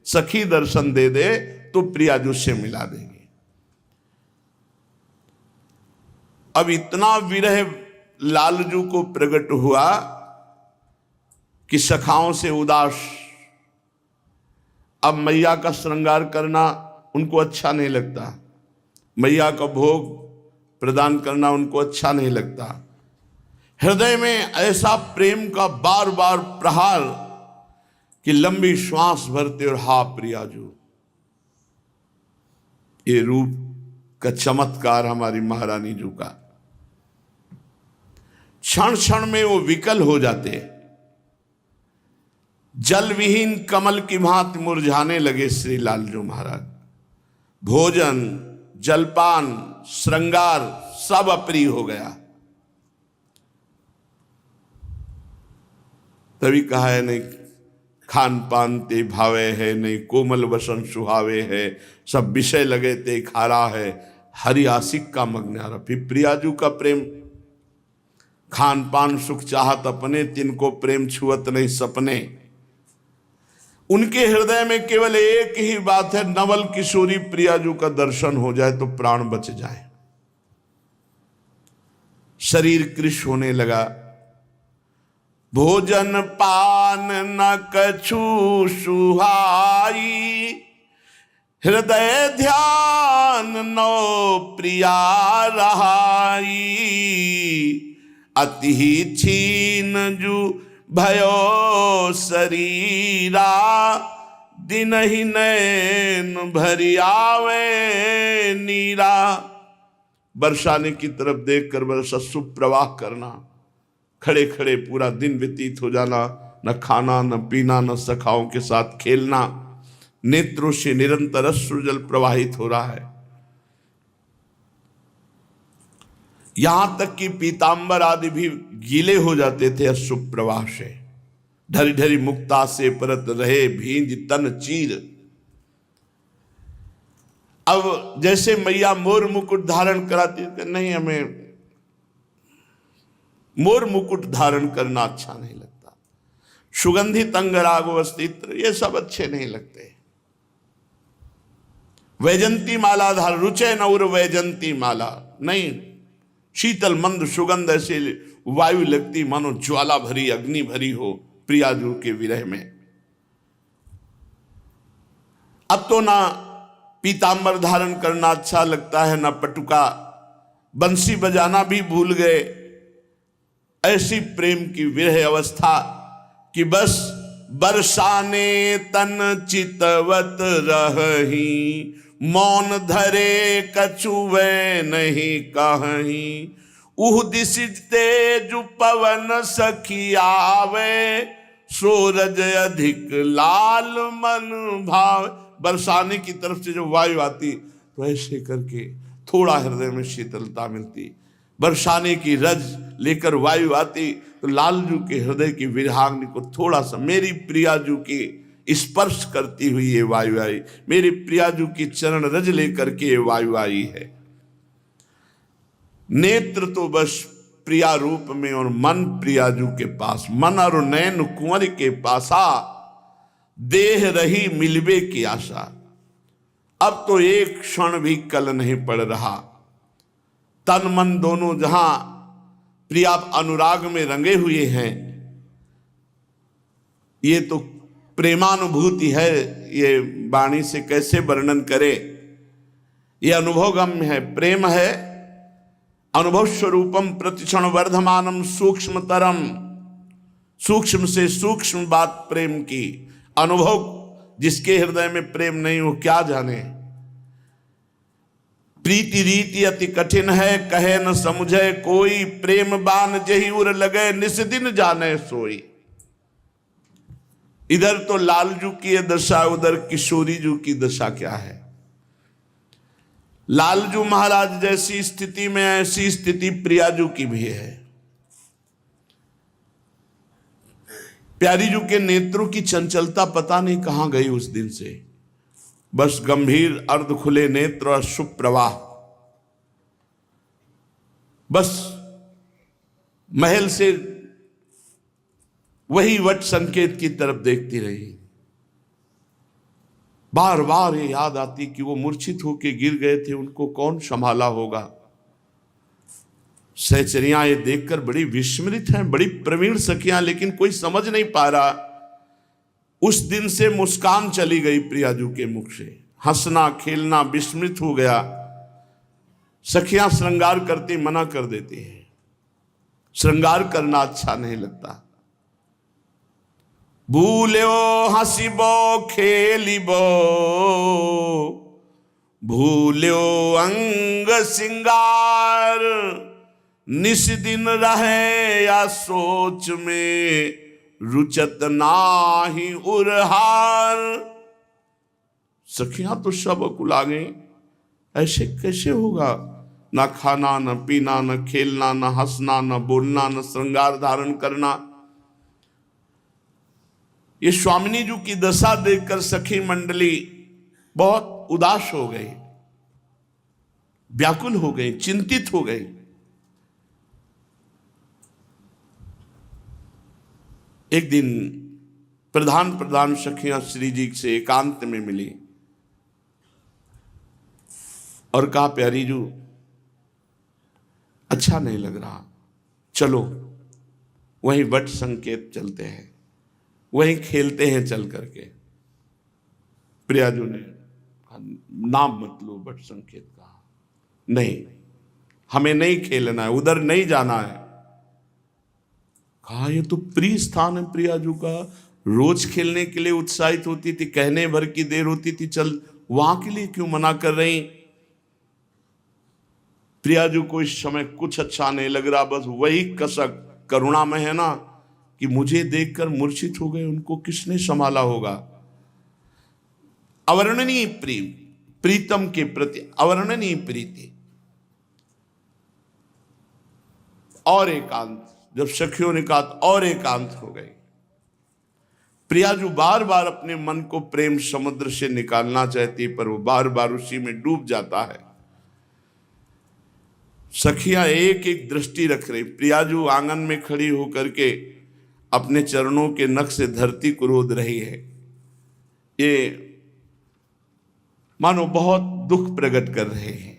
सखी दर्शन दे दे तो प्रियाजू से मिला देंगे। अब इतना विरह लालजू को प्रकट हुआ कि सखाओं से उदास। अब मैया का श्रृंगार करना उनको अच्छा नहीं लगता, मैया का भोग प्रदान करना उनको अच्छा नहीं लगता। हृदय में ऐसा प्रेम का बार बार प्रहार कि लंबी श्वास भरते और हा प्रियाजू। ये रूप का चमत्कार हमारी महारानी जू का। क्षण क्षण में वो विकल हो जाते, जल विहीन कमल की भांति मुरझाने लगे श्री लालजू महाराज। भोजन, जलपान, श्रृंगार सब अप्रिय हो गया। तभी कहा है, नहीं खान पान ते भावे है, नहीं कोमल वसन सुहावे है, सब विषय लगे ते खारा है, हरि आशिक का मग्नारा। फिर प्रियाजू का प्रेम, खान पान सुख चाहत अपने, तिनको प्रेम छुअत नहीं सपने। उनके हृदय में केवल एक ही बात है, नवल किशोरी प्रियाजू का दर्शन हो जाए तो प्राण बच जाए। शरीर कृश होने लगा। भोजन पान न कछु सुहाई, हृदय ध्यान नो प्रिया रहाई। अति छीन जू भयो शरीरा, दिन ही नैन भरी आवे नीरा। बरसाने की तरफ देखकर बरसा सुप्रवाह करना, खड़े खड़े पूरा दिन व्यतीत हो जाना, न खाना न पीना न सखाओं के साथ खेलना। नेत्रों से निरंतर अश्रुजल प्रवाहित हो रहा है। यहां तक कि पीतांबर आदि भी गीले हो जाते थे अश्रु प्रवाह से। ढरी ढरी मुक्ता से परत रहे, भींज तन चीर। अब जैसे मैया मोर मुकुट धारण कराती, नहीं हमें मोर मुकुट धारण करना अच्छा नहीं लगता, सुगंधित अंगराग वस्त्र ये सब अच्छे नहीं लगते। वैजंती माला धार, रुचे नौर वैजंती माला, नहीं शीतल मंद सुगंध ऐसे वायु लगती मानो ज्वाला भरी अग्नि भरी हो प्रियाजू के विरह में। अब तो ना पीतांबर धारण करना अच्छा लगता है, ना पटुका, बंसी बजाना भी भूल गए। ऐसी प्रेम की विरह अवस्था कि बस बरसाने तन चितवत रही, मौन धरे कछु वे नहीं कहीं। उह दिश तेज पवन सखी आवे, सूरज अधिक लाल मन भाव। बरसाने की तरफ से जो वायु आती तो ऐसे करके थोड़ा हृदय में शीतलता मिलती। बरसाने की रज लेकर वायु आती तो लालजू के हृदय की विरहाग्नि को थोड़ा सा, मेरी प्रियाजू की स्पर्श करती हुई ये वायु आई, मेरी प्रियाजू की चरण रज लेकर के ये वायु आई है। नेत्र तो बस प्रिया रूप में और मन प्रियाजू के पास, मन और नैन कुंवर के पासा, देह रही मिलबे की आशा। अब तो एक क्षण भी कल नहीं पड़ रहा, तन मन दोनों जहां प्रिया अनुराग में रंगे हुए हैं। ये तो प्रेमानुभूति है, ये वाणी से कैसे वर्णन करे। ये अनुभवगम्य है, प्रेम है। अनुभव स्वरूपम प्रतिक्षण वर्धमानम सूक्ष्मतरम, सूक्ष्म से सूक्ष्म बात प्रेम की। अनुभव जिसके हृदय में प्रेम नहीं हो क्या जाने। प्रीति रीति अति कठिन है, कहे न समझे कोई, प्रेम बान जही उर लगे निस दिन जाने सोई। इधर तो लालजू की दशा, उधर किशोरी जू की दशा क्या है। लालजू महाराज जैसी स्थिति में ऐसी स्थिति प्रियाजू की भी है। प्यारीजू के नेत्रों की चंचलता पता नहीं कहां गई उस दिन से। बस गंभीर अर्ध खुले नेत्र और शुभ प्रवाह, बस महल से वही वट संकेत की तरफ देखती रही। बार बार ये याद आती कि वो मूर्छित होके गिर गए थे, उनको कौन संभाला होगा। सहचरियां ये देखकर बड़ी विस्मृत हैं, बड़ी प्रवीण सखियां, लेकिन कोई समझ नहीं पा रहा। उस दिन से मुस्कान चली गई प्रियाजू के मुख से, हंसना खेलना विस्मृत हो गया। सखियां श्रृंगार करती मना कर देती हैं, श्रृंगार करना अच्छा नहीं लगता। भूल्यो हंसिबो खेलिबो, भूल्यो अंग सिंगार, निस दिन रहे या सोच में, रुचत नाही उरहार। सखियां तो सब अकुला गई, ऐसे कैसे होगा। ना खाना न पीना न खेलना न हंसना न बोलना न श्रृंगार धारण करना। ये स्वामिनी जी की दशा देखकर सखी मंडली बहुत उदास हो गई, व्याकुल हो गई, चिंतित हो गई। एक दिन प्रधान सखियां श्री जी से एकांत में मिली और कहा, प्यारीजू अच्छा नहीं लग रहा, चलो वहीं वट संकेत चलते हैं, वहीं खेलते हैं चल करके। प्रियाजू ने नाम मत लो वट संकेत का, नहीं हमें नहीं खेलना है, उधर नहीं जाना है। कहा ये तो प्रिय स्थान है प्रियाजू का, रोज खेलने के लिए उत्साहित होती थी, कहने भर की देर होती थी, चल वहां के लिए क्यों मना कर रही। प्रियाजू को इस समय कुछ अच्छा नहीं लग रहा, बस वही कसक करुणा में है ना कि मुझे देखकर मूर्छित हो गए, उनको किसने संभाला होगा। अवर्णनीय प्रेम, प्रीतम के प्रति अवर्णनीय प्रीति और एकांत। जब सखियों ने कहा तो और एकांत हो गई। प्रियाजू बार बार अपने मन को प्रेम समुद्र से निकालना चाहती, पर वो बार बार उसी में डूब जाता है। सखियां एक एक दृष्टि रख रही। प्रियाजू आंगन में खड़ी होकर के अपने चरणों के नख से धरती को रोद रही है। ये मानो बहुत दुख प्रकट कर रहे हैं।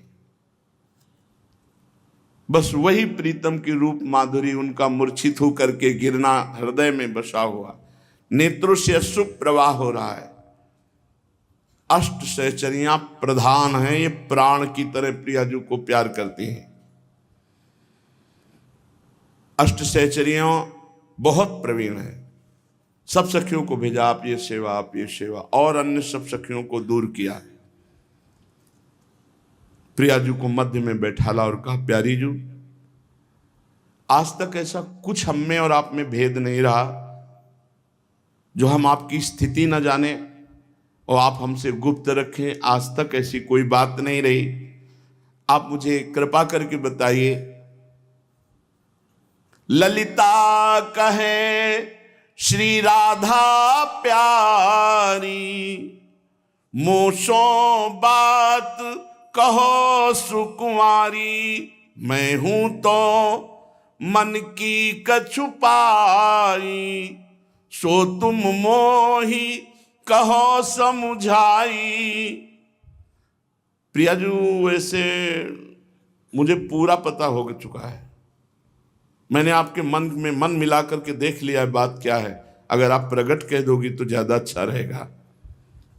बस वही प्रीतम की रूप माधुरी, उनका मूर्छित होकर के गिरना हृदय में बसा हुआ, नेत्रों से अश्रु प्रवाह हो रहा है। अष्ट सहचरियां प्रधान हैं, ये प्राण की तरह प्रियाजू को प्यार करती हैं। अष्ट सहचरियों बहुत प्रवीण है। सब सखियों को भेजा, आप ये सेवा आप ये सेवा, और अन्य सब सखियों को दूर किया। प्रियाजू को मध्य में बैठाला और कहा, प्यारीजू आज तक ऐसा कुछ हम में और आप में भेद नहीं रहा जो हम आपकी स्थिति न जाने और आप हमसे गुप्त रखें। आज तक ऐसी कोई बात नहीं रही। आप मुझे कृपा करके बताइए। ललिता कहे श्री राधा प्यारी, मोशो बात कहो सुकुमारी। मैं हूं तो मन की कछु पाई, सो तुम मोही कहो समझाई। प्रियाजू, वैसे मुझे पूरा पता हो चुका है। मैंने आपके मन में मन मिला करके देख लिया है बात क्या है। अगर आप प्रकट कह दोगी तो ज्यादा अच्छा रहेगा।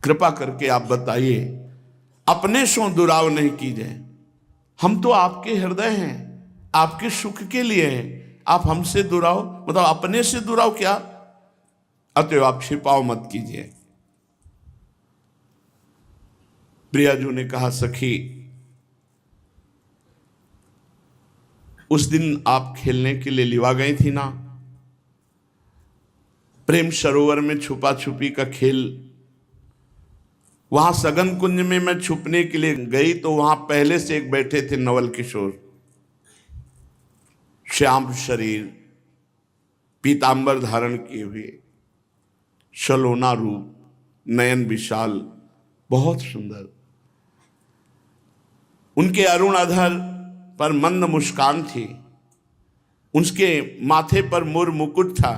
कृपा करके आप बताइए। अपने सो दुराव नहीं कीजिए। हम तो आपके हृदय हैं, आपके सुख के लिए हैं। आप हमसे दुराव मतलब अपने से दुराव क्या? अतएव आप छिपाओ मत कीजिए। प्रियाजू ने कहा, सखी उस दिन आप खेलने के लिए लिवा गई थी ना, प्रेम सरोवर में छुपा छुपी का खेल। वहां सगन कुंज में मैं छुपने के लिए गई तो वहां पहले से एक बैठे थे नवल किशोर, श्याम शरीर, पीतांबर धारण किए हुए, सलोना रूप, नयन विशाल, बहुत सुंदर। उनके अरुण अधर पर मंद मुस्कान थी। उसके माथे पर मोर मुकुट था।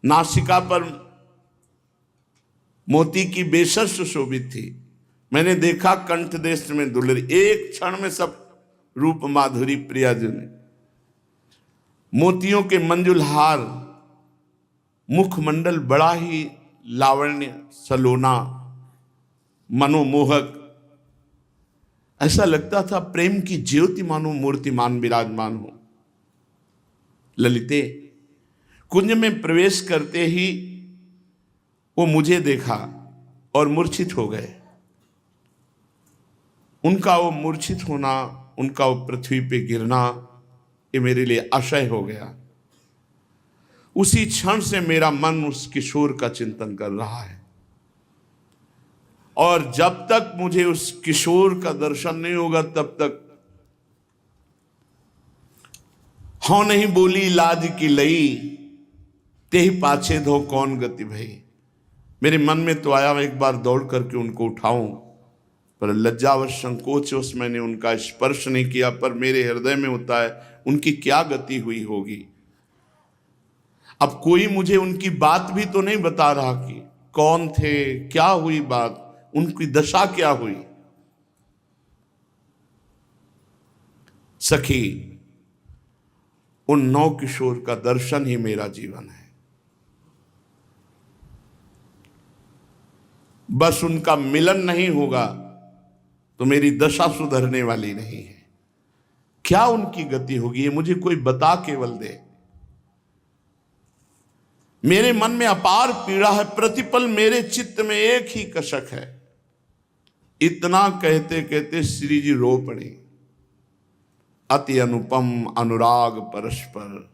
नासिका पर मोती की बेसर सुशोभित थी। मैंने देखा कंठ देश में दुलरी। एक क्षण में सब रूप माधुरी प्रियाजू ने। मोतियों के मंजुल हार, मुखमंडल बड़ा ही लावण्य, सलोना, मनोमोहक। ऐसा लगता था प्रेम की ज्योति मानो मूर्तिमान विराजमान हो। ललिते, कुंज में प्रवेश करते ही वो मुझे देखा और मूर्छित हो गए। उनका वो मूर्छित होना, उनका वो पृथ्वी पे गिरना, ये मेरे लिए आशय हो गया। उसी क्षण से मेरा मन उस किशोर का चिंतन कर रहा है। और जब तक मुझे उस किशोर का दर्शन नहीं होगा तब तक हाँ नहीं बोली लाज की लई, तेहि पाछे धो कौन गति भई। मेरे मन में तो आया एक बार दौड़ करके उनको उठाऊं, पर लज्जावश संकोचवश मैंने उनका स्पर्श नहीं किया। पर मेरे हृदय में होता है उनकी क्या गति हुई होगी। अब कोई मुझे उनकी बात भी तो नहीं बता रहा कि कौन थे, क्या हुई बात, उनकी दशा क्या हुई। सखी, उन नौ किशोर का दर्शन ही मेरा जीवन है। बस उनका मिलन नहीं होगा तो मेरी दशा सुधरने वाली नहीं है। क्या उनकी गति होगी ये मुझे कोई बता केवल दे। मेरे मन में अपार पीड़ा है। प्रतिपल मेरे चित्त में एक ही कसक है। इतना कहते कहते श्री जी रो पड़े। अति अनुपम अनुराग परस्पर,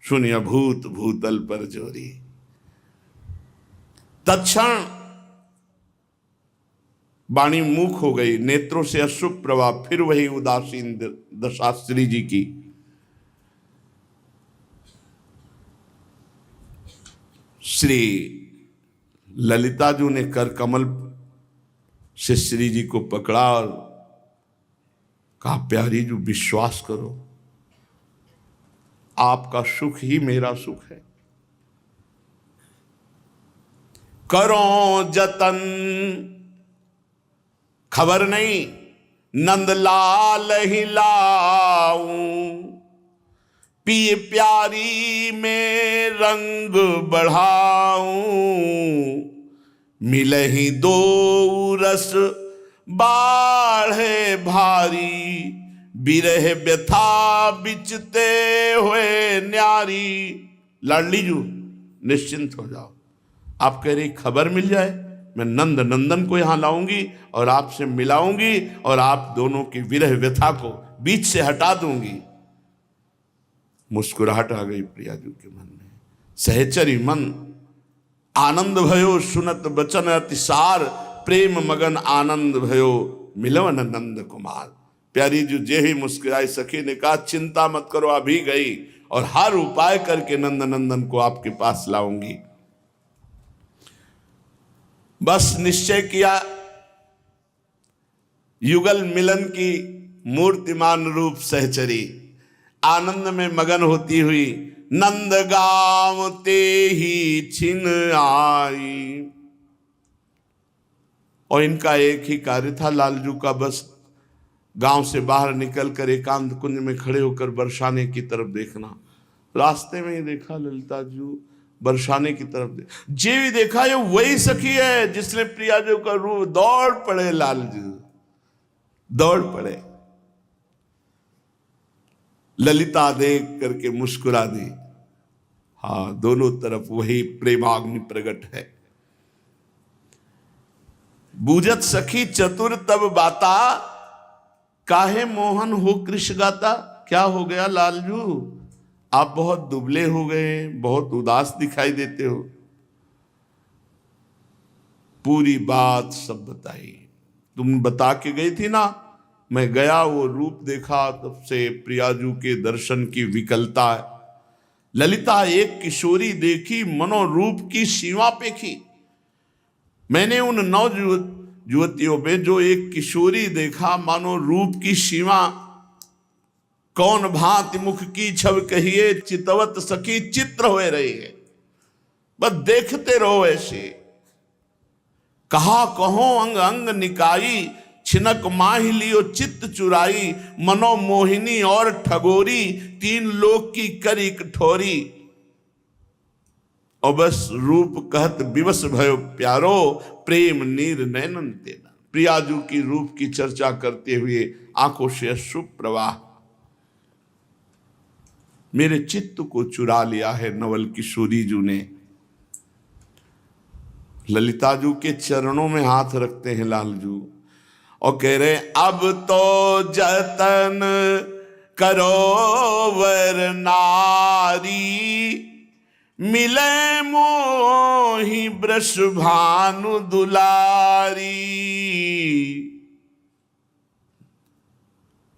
सुनिय भूत भूतल पर जोरी। तत्क्षण वाणी मूक हो गई, नेत्रों से अश्रु प्रवाह। फिर वही उदासीन दशा श्री जी की। श्री ललिता जी ने कर कमल से श्री जी को पकड़ा और कहा, प्यारी जी विश्वास करो, आपका सुख ही मेरा सुख है। करो जतन, खबर नहीं नंदलाल ही लाऊं, पिए प्यारी में रंग बढ़ाऊं। मिले ही दो रस बाढ़े भारी, बिरह व्यथा बिचते हुए न्यारी। लाडली जू निश्चिंत हो जाओ। आप कह रही खबर मिल जाए, मैं नंद नंदन को यहां लाऊंगी और आपसे मिलाऊंगी और आप दोनों की विरह व्यथा को बीच से हटा दूंगी। मुस्कुराहट आ गई प्रियाजू के मन में। सहचरी मन आनंद भयो सुनत बचन अतिसार, प्रेम मगन आनंद भयो मिलवन नंद कुमार। प्यारी जो जे ही मुस्कुराई, सखी ने कहा चिंता मत करो, अभी गई और हर उपाय करके नंद नंदन को आपके पास लाऊंगी। बस निश्चय किया, युगल मिलन की मूर्तिमान रूप सहचरी आनंद में मगन होती हुई नंद गांव ते ही छिन आई। और इनका एक ही कार्य था लालजू का, बस गांव से बाहर निकलकर एकांत कुंज में खड़े होकर बरसाने की तरफ देखना। रास्ते में ही देखा ललिता जू बरसाने की तरफ जे भी देखा, ये वही सखी है जिसने प्रियाजू का रूप। दौड़ पड़े लालजू, दौड़ पड़े। ललिता देख करके मुस्कुरा दी। हाँ, दोनों तरफ वही प्रेमाग्नि प्रकट है। बूझत सखी चतुर तब बाता, काहे मोहन हो कृष्ण गाता। क्या हो गया लालजू, आप बहुत दुबले हो गए, बहुत उदास दिखाई देते हो। पूरी बात सब बताई। तुम बता के गई थी ना, मैं गया, वो रूप देखा, तब से प्रियाजू के दर्शन की विकलता है। ललिता एक किशोरी देखी, मनोरूप की सीमा पेखी। मैंने उन 9 युवतियों में जो एक किशोरी देखा, मानो रूप की सीमा। कौन भांति मुख की छव कहिए, चितवत सखी चित्र होए रही है। बस देखते रहो ऐसे। कहा कहो अंग अंग निकाई, छिनक माही लियो चित्त चुराई। मनो मोहिनी और ठगोरी, 3 लोक की करी कठोरी। और बस रूप कहत विवश भयो प्यारो, प्रेम नीर नैनन तेना। प्रियाजू की रूप की चर्चा करते हुए आंखों से अश्रु प्रवाह। मेरे चित्त को चुरा लिया है नवल किशोरी जू ने। ललिताजू के चरणों में हाथ रखते हैं लालजू और कह रहे अब तो जतन करो वर नारी, मिले मोहि वृष भानु दुलारी।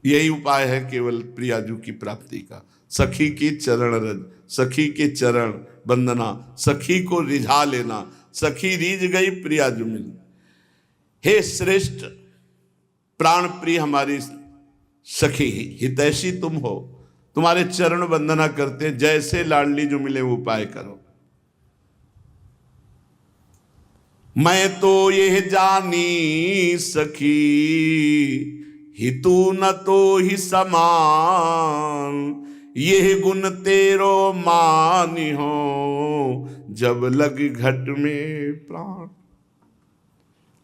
यही उपाय है केवल प्रियाजू की प्राप्ति का। सखी की चरण रज, सखी के चरण वंदना, सखी को रिझा लेना। सखी रीझ गई, प्रियाजू मिली। हे श्रेष्ठ प्राण प्रिय हमारी सखी, हितैषी तुम हो, तुम्हारे चरण वंदना करते हैं। जैसे लाडली जो मिले वो उपाय करो। मैं तो यह जानी सखी, हितू न तो ही समान। यह गुण तेरो मानी हो, जब लग घट में प्राण।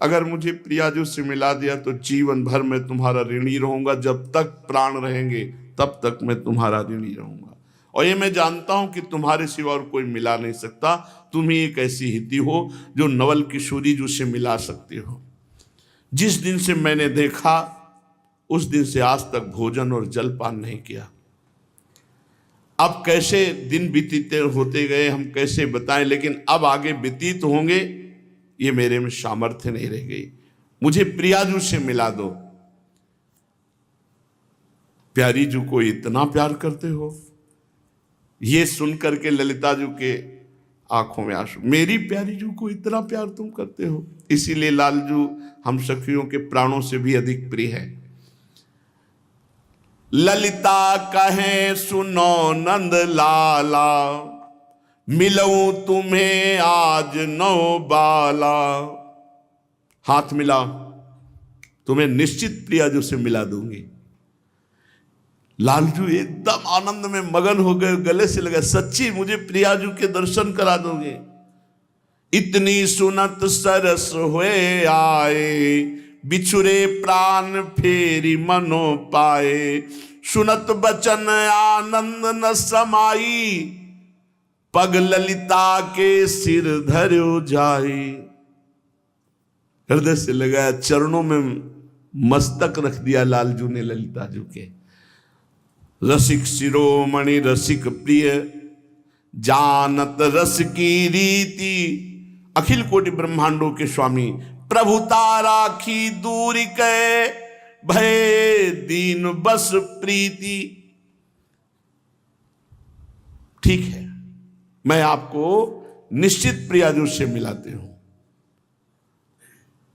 अगर मुझे प्रियाजू से मिला दिया तो जीवन भर मैं तुम्हारा ऋणी रहूंगा। जब तक प्राण रहेंगे तब तक मैं तुम्हारा ऋणी रहूंगा। और ये मैं जानता हूं कि तुम्हारे सिवा और कोई मिला नहीं सकता। तुम ही एक ऐसी हिती हो जो नवल किशोरी जू से मिला सकते हो। जिस दिन से मैंने देखा उस दिन से आज तक भोजन और जलपान नहीं किया। अब कैसे दिन बीतते होते गए हम कैसे बताएं, लेकिन अब आगे व्यतीत होंगे ये मेरे में सामर्थ्य नहीं रह गई। मुझे प्रियाजू से मिला दो। प्यारी जू को इतना प्यार करते हो, ये सुनकर के ललिताजू के आंखों में आंसू। मेरी प्यारी जू को इतना प्यार तुम करते हो, इसीलिए लालजू हम सखियों के प्राणों से भी अधिक प्रिय है। ललिता कहे सुनो नंद लाला, मिलऊं तुम्हें आज नौ बाला। हाथ मिला, तुम्हें निश्चित प्रियाजू से मिला दूंगी। लालजू एकदम आनंद में मगन हो गए, गले से लगा सच्ची मुझे प्रियाजू के दर्शन करा दोगे। इतनी सुनत सरस हुए आए, बिछुरे प्राण फेरी मनो पाए। सुनत बचन आनंद न समाई, पग ललिता के सिर धर्यो जाई। हृदय से लगाया, चरणों में मस्तक रख दिया लालजू ने ललिताजू के। रसिक शिरोमणि रसिक प्रिय, जानत रस की रीति, अखिल कोटि ब्रह्मांडों के स्वामी, प्रभु ताराखी दूरी कै, भय दीन बस प्रीति। ठीक है, मैं आपको निश्चित प्रियाजू से मिलाते हूं।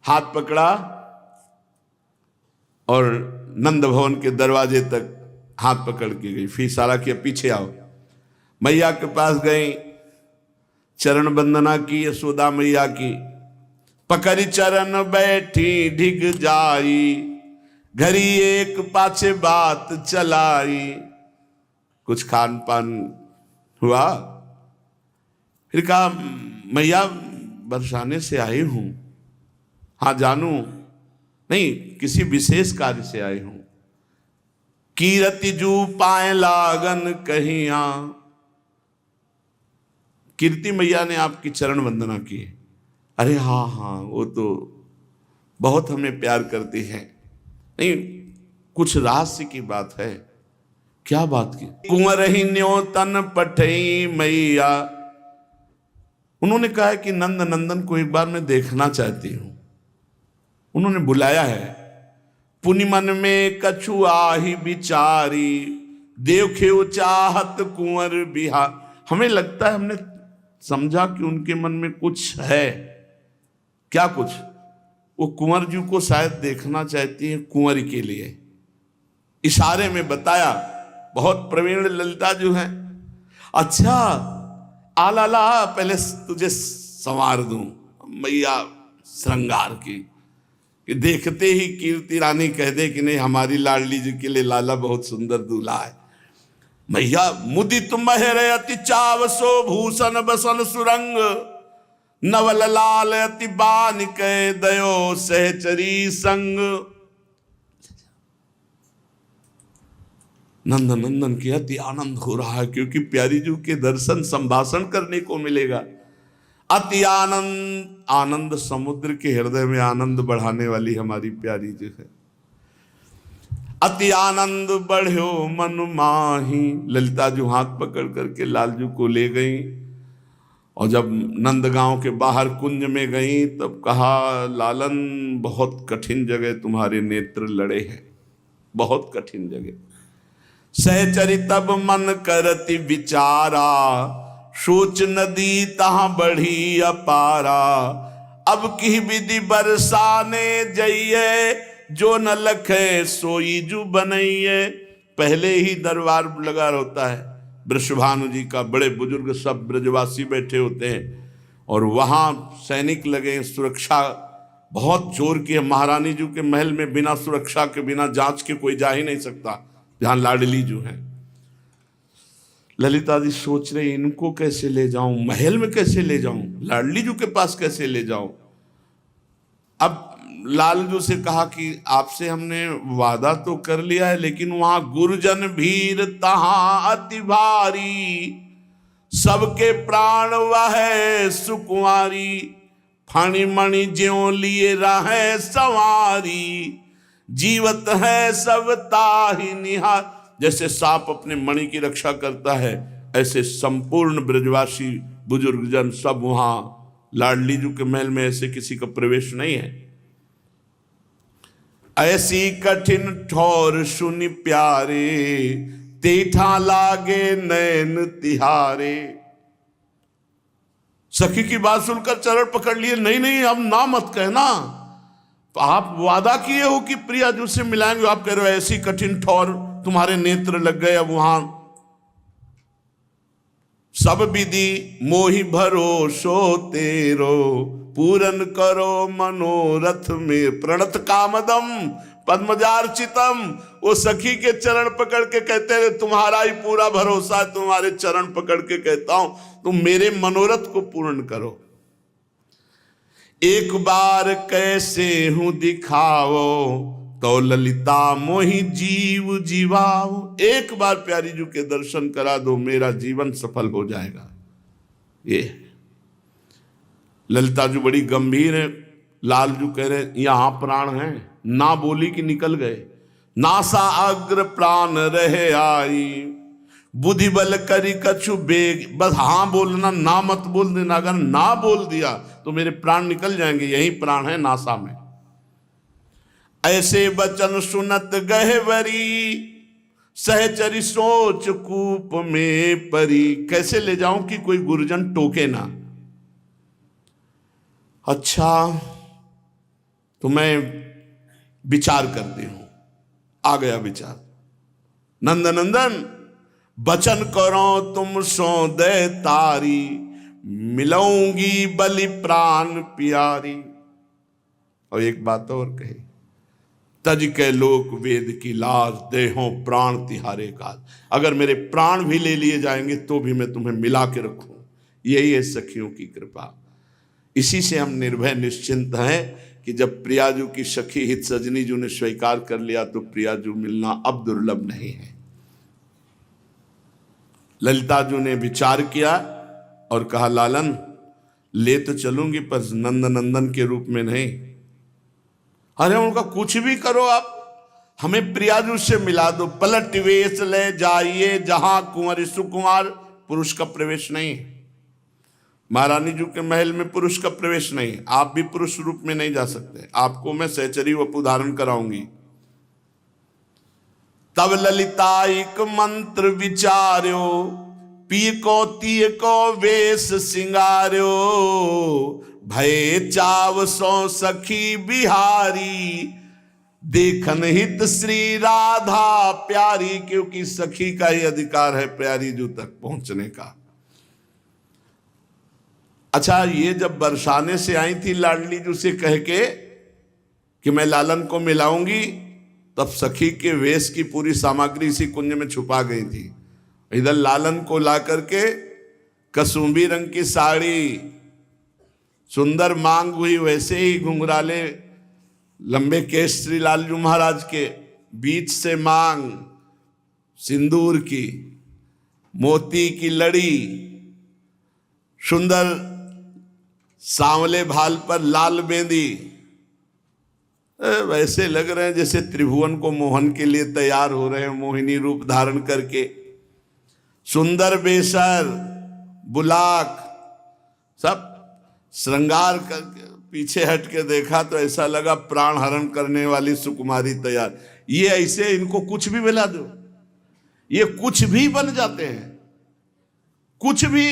हाथ पकड़ा और नंद भवन के दरवाजे तक हाथ पकड़ के गई, फिर इशारा किया पीछे आओ। मैया के पास गई, चरण वंदना की यशोदा मैया की, पकड़ी चरण बैठी ढिग जाई, घरी एक पाछे बात चलाई। कुछ खान पान हुआ, फिर कहा मैया बरसाने से आई हूं। हाँ जानू, नहीं किसी विशेष कार्य से आई हूं। कीरति जू पाए लागन कहिया, कीर्ति मैया ने आपकी चरण वंदना की। अरे हाँ हाँ, वो तो बहुत हमें प्यार करती है। नहीं, कुछ रहस्य की बात है। क्या बात की? कुंवर ही न्यो तन पठई मैया, उन्होंने कहा कि नंद नंदन को एक बार मैं देखना चाहती हूं। उन्होंने बुलाया है। पुनि मन में कछु आही बिचारी, देखे चाहत कुंवर बिहार। हमें लगता है, हमने समझा कि उनके मन में कुछ है। क्या कुछ? वो कुंवर जी को शायद देखना चाहती है कुंवर के लिए। इशारे में बताया, बहुत प्रवीण ललिता जो है। अच्छा आला ला, पहले तुझे संवार दूं मैया श्रृंगार की, कि देखते ही कीर्ति रानी कह दे कि नहीं हमारी लाडली जी के लिए लाला बहुत सुंदर दूल्हा है। मैया मुदित महर अति चावसो, भूषण बसन सुरंग, नवल लाल अति बान कै, दयो सहचरी संग। नंद नंदन के अति आनंद हो रहा है, क्योंकि प्यारी जी के दर्शन संभाषण करने को मिलेगा। अति आनंद, आनंद समुद्र के हृदय में आनंद बढ़ाने वाली हमारी प्यारी जी है। अति आनंद बढ़्यो मन माही, ललिता जी हाथ पकड़ करके लालजू को ले गई। और जब नंदगांव के बाहर कुंज में गई तब कहा, लालन बहुत कठिन जगह तुम्हारे नेत्र लड़े हैं, बहुत कठिन जगह। सहचरी तब मन करति विचारा, सोच नदी तहां बढ़ी अपारा। अब की विधि बरसाने जइए, जो न लखे सोई जू बनइए। पहले ही दरबार लगा होता है, वृषभानु जी का, बड़े बुजुर्ग सब ब्रजवासी बैठे होते हैं और वहां सैनिक लगे, सुरक्षा बहुत जोर की है। महारानी जी के महल में बिना सुरक्षा के, बिना जांच के कोई जा ही नहीं सकता, जहां लाडली जो है। ललिता जी सोच रहे इनको कैसे ले जाऊं, महल में कैसे ले जाऊं, लाडली जी के पास कैसे ले जाऊं। अब लालजू से कहा कि आपसे हमने वादा तो कर लिया है, लेकिन वहां गुरुजन भीर तहां अति भारी, सबके प्राण वह सुकुमारी। फणी मणि ज्यों लिए रहे सवारी, जीवत है सब ताहि निहार। जैसे सांप अपने मणि की रक्षा करता है, ऐसे संपूर्ण ब्रजवासी बुजुर्गजन सब वहां लाडली जी के महल में, ऐसे किसी का प्रवेश नहीं है। ऐसी कठिन ठौर सुनि प्यारे, तेठा लागे नैन तिहारे। सखी की बात सुनकर चरण पकड़ लिए, नहीं नहीं अब ना मत कहना, तो आप वादा किए हो कि प्रिया जी से मिलाएंगे, आप कह रहे हो ऐसी कठिन ठौर तुम्हारे नेत्र लग गए। अब वहां सब विधि मोहि भरोसो तेरो, पूरन करो मनोरथ में प्रणत कामदम पद्मजार्चितम। वो सखी के चरण पकड़ के कहते हैं तुम्हारा ही पूरा भरोसा है, तुम्हारे चरण पकड़ के कहता हूं तुम मेरे मनोरथ को पूर्ण करो। एक बार कैसे हूं दिखाओ, तो ललिता मोहि जीव जीवाओ। एक बार प्यारी जी के दर्शन करा दो, मेरा जीवन सफल हो जाएगा। ये ललिता जी बड़ी गंभीर है। लालजू कह रहे यहां प्राण है, ना बोली कि निकल गए। नासा अग्र प्राण रहे आई, बुद्धि बल करी कछु बेग। बस हाँ बोलना, ना मत बोल देना। अगर ना बोल दिया तो मेरे प्राण निकल जाएंगे। यही प्राण है नासा में। ऐसे वचन सुनत गहवरी, सहचरी सोच कूप में परी। कैसे ले जाऊं कि कोई गुरुजन टोके ना। अच्छा तो मैं विचार करती हूं। आ गया विचार। नंदनंदन बचन करो तुम सो दे तारी, मिलाऊंगी बलि प्राण प्यारी। और एक बात और कही, तज के लोक वेद की लाज, देहों प्राण तिहारे काज। अगर मेरे प्राण भी ले लिए जाएंगे तो भी मैं तुम्हें मिला के रखूं। यही है सखियों की कृपा। इसी से हम निर्भय निश्चिंत हैं कि जब प्रियाजू की सखी हित सजनी जू ने स्वीकार कर लिया तो प्रियाजू मिलना अब दुर्लभ नहीं है। ललिता जू ने विचार किया और कहा, लालन ले तो चलूंगी पर नंदनंदन के रूप में नहीं। अरे उनका कुछ भी करो आप, हमें प्रियाजू से मिला दो। पलट वेश ले जाइए जहां कुंवर सुकुमार, पुरुष का प्रवेश नहीं। महारानी जी के महल में पुरुष का प्रवेश नहीं। आप भी पुरुष रूप में नहीं जा सकते। आपको मैं सहचरी वपु धारण कराऊंगी। तब ललिता एक मंत्र विचार्यो, पी को तीय को वेश सिंगार्यो। भय चाव सो सखी बिहारी, देखन हित श्री राधा प्यारी। क्योंकि सखी का ही अधिकार है प्यारी जू तक पहुंचने का। अच्छा, ये जब बरसाने से आई थी लाडली जू से कह के कि मैं लालन को मिलाऊंगी, तब सखी के वेश की पूरी सामग्री इसी कुंज में छुपा गई थी। इधर लालन को ला करके कसुंबी रंग की साड़ी, सुंदर मांग हुई, वैसे ही घुंघराले लंबे केश श्री लालजू महाराज के, बीच से मांग सिंदूर की, मोती की लड़ी, सुंदर सांवले भाल पर लाल बेंदी। वैसे लग रहे हैं जैसे त्रिभुवन को मोहन के लिए तैयार हो रहे हैं, मोहिनी रूप धारण करके। सुंदर बेसर, बुलाक, सब श्रृंगार करके पीछे हट के देखा तो ऐसा लगा प्राण हरण करने वाली सुकुमारी तैयार। ये ऐसे इनको कुछ भी मिला दो, ये कुछ भी बन जाते हैं। कुछ भी,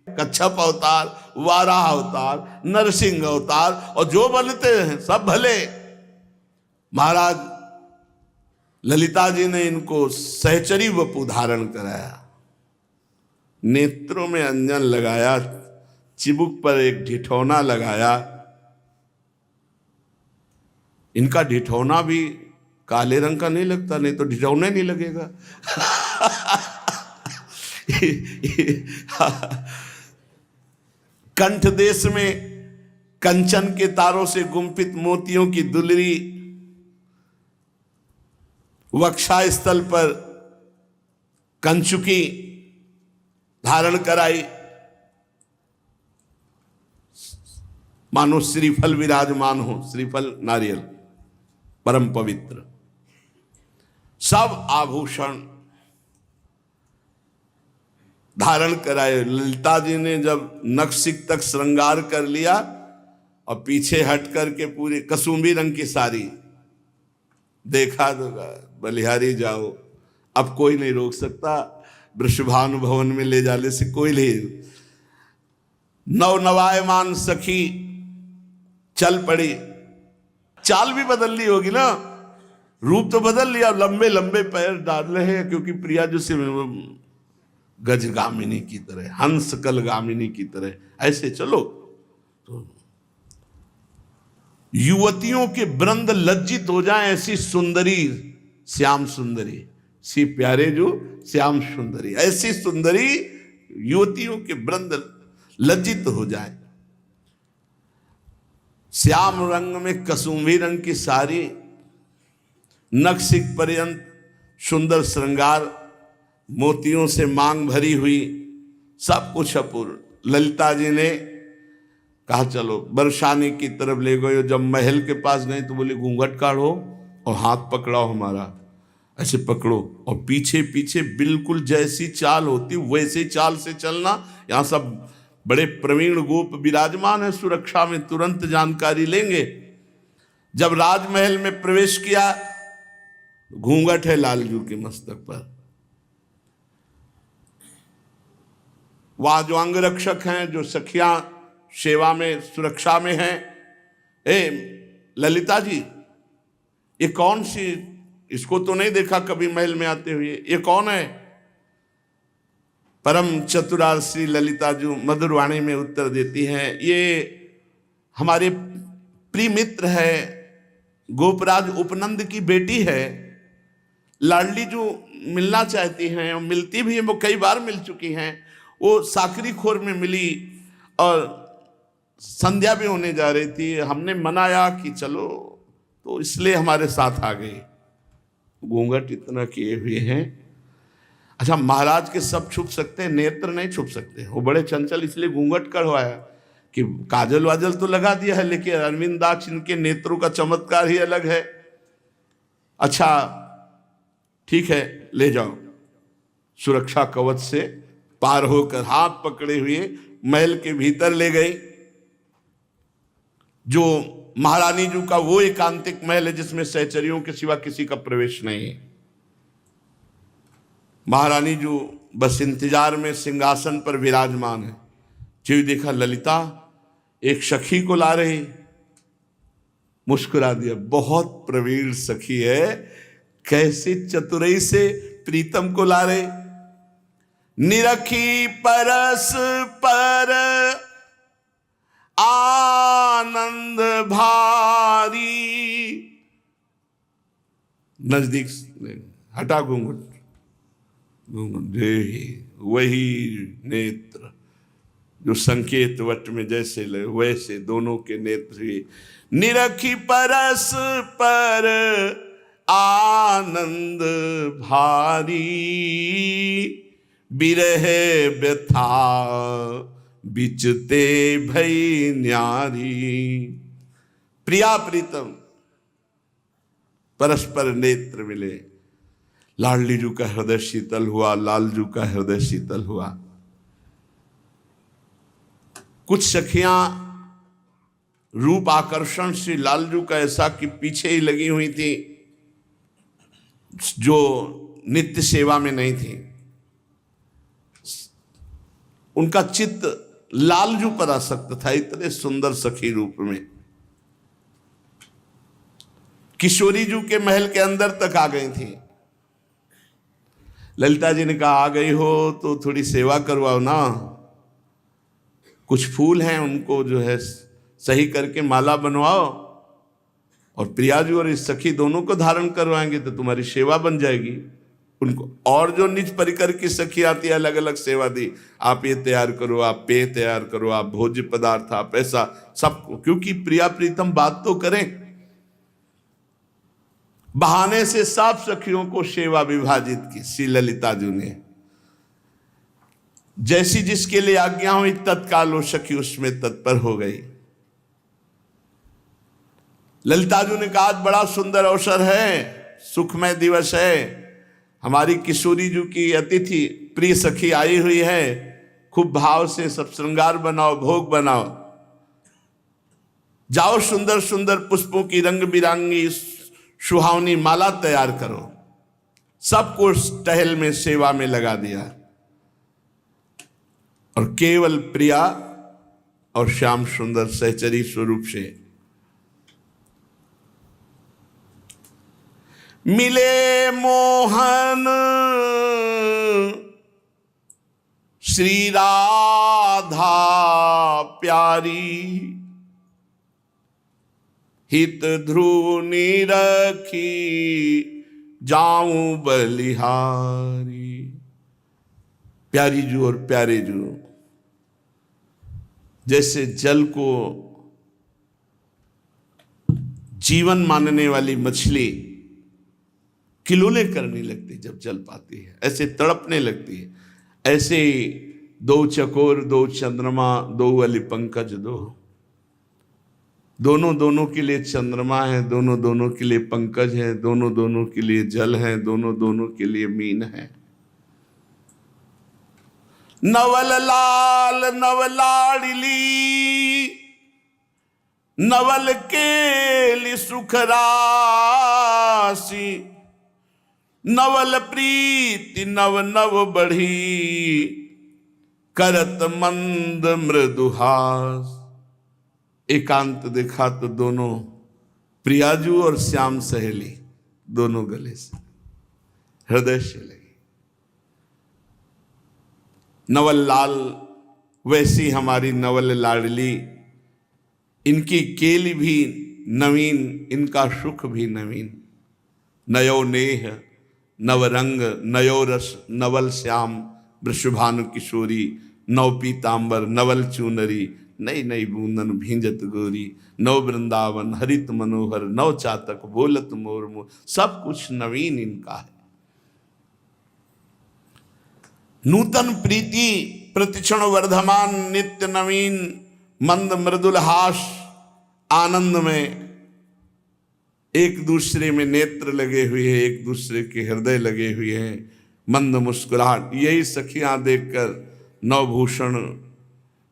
कच्छप अवतार, वाराह अवतार, नरसिंह अवतार, और जो बनते हैं सब भले। महाराज ललिता जी ने इनको सहचरी वपु धारण कराया, नेत्रों में अंजन लगाया, चिबुक पर एक ढिठौना लगाया। इनका ढिठौना भी काले रंग का नहीं लगता, नहीं तो ढिठौना नहीं लगेगा। कंठ देश में कंचन के तारों से गुंफित मोतियों की दुलरी, वक्षा स्थल पर कंचुकी धारण कराई, मानो श्रीफल विराजमान हो। श्रीफल नारियल परम पवित्र, सब आभूषण धारण कराए। ललिता जी ने जब नखशिख तक श्रृंगार कर लिया और पीछे हट करके पूरी कसुंबी रंग की साड़ी देखा तो बलिहारी जाओ, अब कोई नहीं रोक सकता। वृषभानु भवन में ले जाने से कोई नहीं। नवनवायमान सखी चल पड़ी। चाल भी बदल ली होगी ना, रूप तो बदल लिया, लंबे लंबे पैर डाल रहे हैं, क्योंकि प्रिया जो से गजगामिनी की तरह, हंस कलगामिनी की तरह ऐसे चलो। तो युवतियों के वृंद लज्जित हो जाएं, ऐसी सुंदरी, श्याम सुंदरी, सी प्यारे जो श्याम सुंदरी, ऐसी सुंदरी युवतियों के वृंद लज्जित हो जाए। श्याम रंग में कसुंभी रंग की साड़ी, नखशिख पर्यंत सुंदर श्रृंगार, मोतियों से मांग भरी हुई, सब कुछ अपूर्व। ललिता जी ने कहा चलो बरसाने की तरफ ले गए। जब महल के पास गए तो बोले घूंघट काढ़ो और हाथ पकड़ाओ हमारा, ऐसे पकड़ो और पीछे पीछे बिल्कुल जैसी चाल होती वैसे चाल से चलना। यहाँ सब बड़े प्रवीण गोप विराजमान है सुरक्षा में, तुरंत जानकारी लेंगे। जब राजमहल में प्रवेश किया, घूंघट है लालजू के मस्तक पर। वहां जो अंगरक्षक हैं, जो सखियां सेवा में सुरक्षा में हैं, ए ललिता जी ये कौन सी, इसको तो नहीं देखा कभी महल में आते हुए, ये कौन है? परम चतुरा श्री ललिता जो मधुर वाणी में उत्तर देती हैं, ये हमारे प्रिय मित्र है, गोपराज उपनंद की बेटी है, लाडली जो मिलना चाहती हैं और मिलती भी हैं, वो कई बार मिल चुकी हैं। वो साकरी खोर में मिली और संध्या भी होने जा रही थी, हमने मनाया कि चलो, तो इसलिए हमारे साथ आ गई। घूंघट इतना किए हुए हैं। अच्छा, महाराज के सब छुप सकते हैं, नेत्र नहीं छुप सकते, वो बड़े चंचल, इसलिए घूंघट करवाया कि काजल वाजल तो लगा दिया है, लेकिन अरविंदाक्ष इनके नेत्रों का चमत्कार ही अलग है। अच्छा ठीक है, ले जाओ। सुरक्षा कवच से पार होकर हाथ पकड़े हुए महल के भीतर ले गई, जो महारानी जी का वो एकांतिक महल है जिसमें सहचरियों के सिवा किसी का प्रवेश नहीं है। महारानी जी बस इंतजार में सिंहासन पर विराजमान है। जी देखा ललिता एक सखी को ला रही, मुस्कुरा दिया, बहुत प्रवीण सखी है, कैसे चतुराई से प्रीतम को ला रहे। निरखी परस पर आनंद भारी, नजदीक हटा घूंघट, वही नेत्र जो संकेत वट में जैसे लगे वैसे दोनों के नेत्र ही। निरखी परस पर आनंद भारी, बिरह व्यथा बिचते भई न्यारी। प्रिया प्रीतम परस्पर नेत्र मिले, लाडली जू का हृदय शीतल हुआ, लालजू का हृदय शीतल हुआ। कुछ सखियां रूप आकर्षण से लालजू का ऐसा कि पीछे ही लगी हुई थी, जो नित्य सेवा में नहीं थी। उनका चित्त लालजू पर आसक्त था, इतने सुंदर सखी रूप में। किशोरी जू के महल के अंदर तक आ गई थी। ललिता जी ने कहा आ गई हो तो थोड़ी सेवा करवाओ ना, कुछ फूल हैं उनको जो है सही करके माला बनवाओ, और प्रिया जी और इस सखी दोनों को धारण करवाएंगे तो तुम्हारी सेवा बन जाएगी। उनको और जो निज परिकर की सखी आती है अलग अलग सेवा दी, आप ये तैयार करो, आप पेय तैयार करो, आप भोज्य पदार्थ, आप ऐसा सब, क्योंकि प्रिया प्रीतम बात तो करें। बहाने से सब सखियों को सेवा विभाजित की श्री ललिता जी ने। जैसी जिसके लिए आज्ञा हुई तत्काल वो सखी उसमें तत्पर हो गई। ललिता जी ने कहा आज बड़ा सुंदर अवसर है, सुखमय दिवस है, हमारी किशोरी जी की अतिथि प्रिय सखी आई हुई है, खूब भाव से सब श्रृंगार बनाओ, भोग बनाओ, जाओ सुंदर सुंदर पुष्पों की रंग बिरंगी सुहावनी माला तैयार करो। सबको टहल में सेवा में लगा दिया, और केवल प्रिया और श्याम सुंदर सहचरी स्वरूप से मिले मोहन श्री राधा प्यारी, हित ध्रुव निरखी जाऊं बलिहारी। प्यारी जू और प्यारे जू जैसे जल को जीवन मानने वाली मछली किलोले करने लगती जब जल पाती है, ऐसे तड़पने लगती है, ऐसे ही दो चकोर दो चंद्रमा दो अली पंकज दो, दोनों दोनों के लिए चंद्रमा है, दोनों दोनों के लिए पंकज है, दोनों दोनों के लिए जल है, दोनों दोनों के लिए मीन है। नवल लाल नव लाडली, नवल केली सुख राशि, नवल प्रीति नव नव बढ़ी, करत मंद मृदुहास। एकांत देखा तो दोनों प्रियाजू और श्याम सहेली दोनों गले से हृदय से लगी। नवल लाल वैसी हमारी नवल लाडली, इनकी केली भी नवीन, इनका सुख भी नवीन। नयो नेह नव रंग, नयो रस नवल श्याम, वृषभानु किशोरी, नव पीतांबर नवल चूनरी, नई नई बूंदन भींजत गोरी, नव वृंदावन हरित मनोहर, नव चातक बोलत मोर मोर। सब कुछ नवीन इनका है। नूतन प्रीति प्रतिक्षण वर्धमान, नित्य नवीन मंद मृदुल हास। आनंद में एक दूसरे में नेत्र लगे हुए हैं, एक दूसरे के हृदय लगे हुए हैं, मंद मुस्कुराहट। यही सखियां देखकर नवभूषण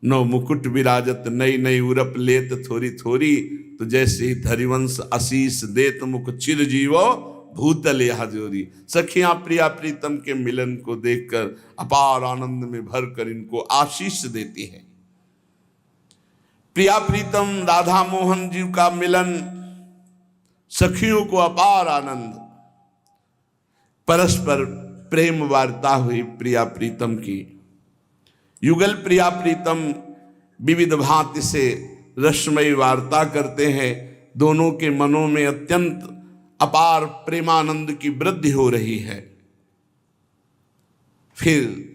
नव मुकुट विराजत, नई नई उरप लेत थोरी थोरी, तो जैसे ही धरिवंश आशीष देत मुख चिर जीवो भूतल यह जोरी। सखियां प्रिया प्रीतम के मिलन को देखकर अपार आनंद में भरकर इनको आशीष देती हैं। प्रिया प्रीतम राधा मोहन जी का मिलन, सखियों को अपार आनंद। परस्पर प्रेम वार्ता हुई प्रिया प्रीतम की। युगल प्रिया प्रीतम विविध भांति से रसमयी वार्ता करते हैं। दोनों के मनों में अत्यंत अपार प्रेमानंद की वृद्धि हो रही है। फिर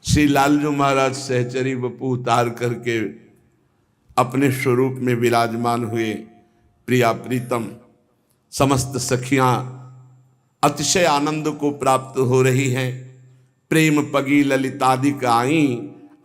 श्री लालजू महाराज सहचरी वपू उतार करके अपने स्वरूप में विराजमान हुए। प्रिया प्रीतम समस्त सखियां अतिशय आनंद को प्राप्त हो रही हैं। प्रेम पगी ललितादिक आई,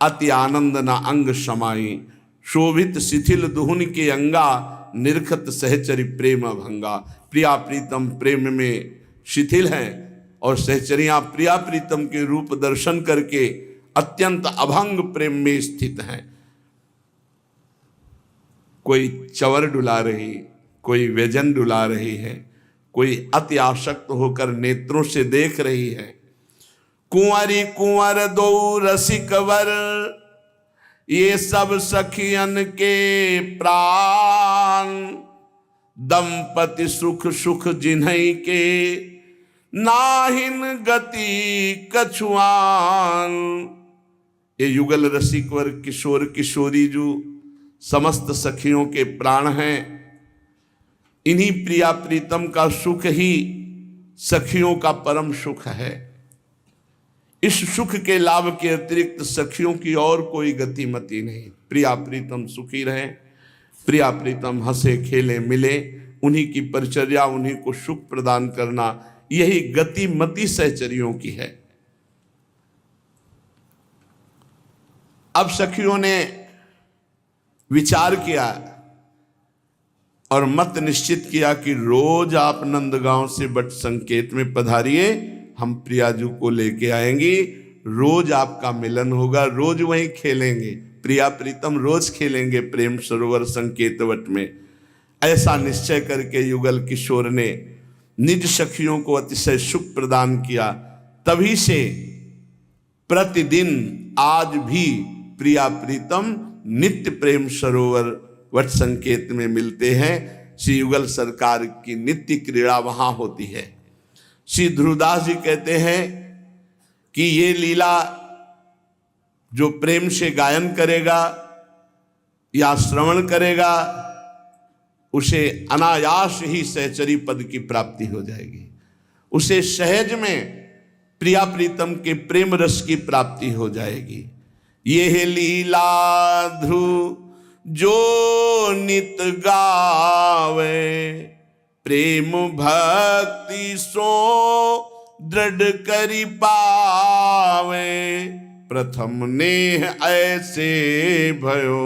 अति आनंद न अंग समाई, शोभित शिथिल दुहुन के अंगा, निरखत सहचरी प्रेम भंगा। प्रिया प्रीतम प्रेम में शिथिल हैं और सहचरियां प्रिया प्रीतम के रूप दर्शन करके अत्यंत अभंग प्रेम में स्थित हैं। कोई चवर डुला रही, कोई व्यजन डुला रही है, कोई अति आसक्त होकर नेत्रों से देख रही है। कुंवरी कुंवर दो रसिक वर, ये सब सखियन के प्राण, दंपति सुख सुख जिन्हई के, नाहिन गति कछुआन। ये युगल रसिक वर किशोर किशोरी जो समस्त सखियों के प्राण हैं, इन्हीं प्रिया प्रीतम का सुख ही सखियों का परम सुख है। इस सुख के लाभ के अतिरिक्त सखियों की और कोई गतिमति नहीं। प्रिया प्रीतम सुखी रहे, प्रिया प्रीतम हंसे खेले मिले, उन्हीं की परिचर्या, उन्हीं को सुख प्रदान करना, यही गतिमति सहचरियों की है। अब सखियों ने विचार किया और मत निश्चित किया कि रोज आप नंदगांव से बट संकेत में पधारिए, हम प्रियाजू को लेके आएंगे, रोज आपका मिलन होगा, रोज वहीं खेलेंगे। प्रिया प्रीतम रोज खेलेंगे प्रेम सरोवर संकेत वट में। ऐसा निश्चय करके युगल किशोर ने निज सखियों को अतिशय सुख प्रदान किया। तभी से प्रतिदिन आज भी प्रिया प्रीतम नित्य प्रेम सरोवर वट संकेत में मिलते हैं। श्री युगल सरकार की नित्य क्रीड़ा वहां होती है। श्री ध्रुवदास जी कहते हैं कि ये लीला जो प्रेम से गायन करेगा या श्रवण करेगा, उसे अनायास ही सहचरी पद की प्राप्ति हो जाएगी। उसे सहज में प्रिया प्रीतम के प्रेम रस की प्राप्ति हो जाएगी। ये लीला ध्रुव जो नित गावे, प्रेम भक्ति सो दृढ़ करी पावे, प्रथम नेह ऐसे भयो,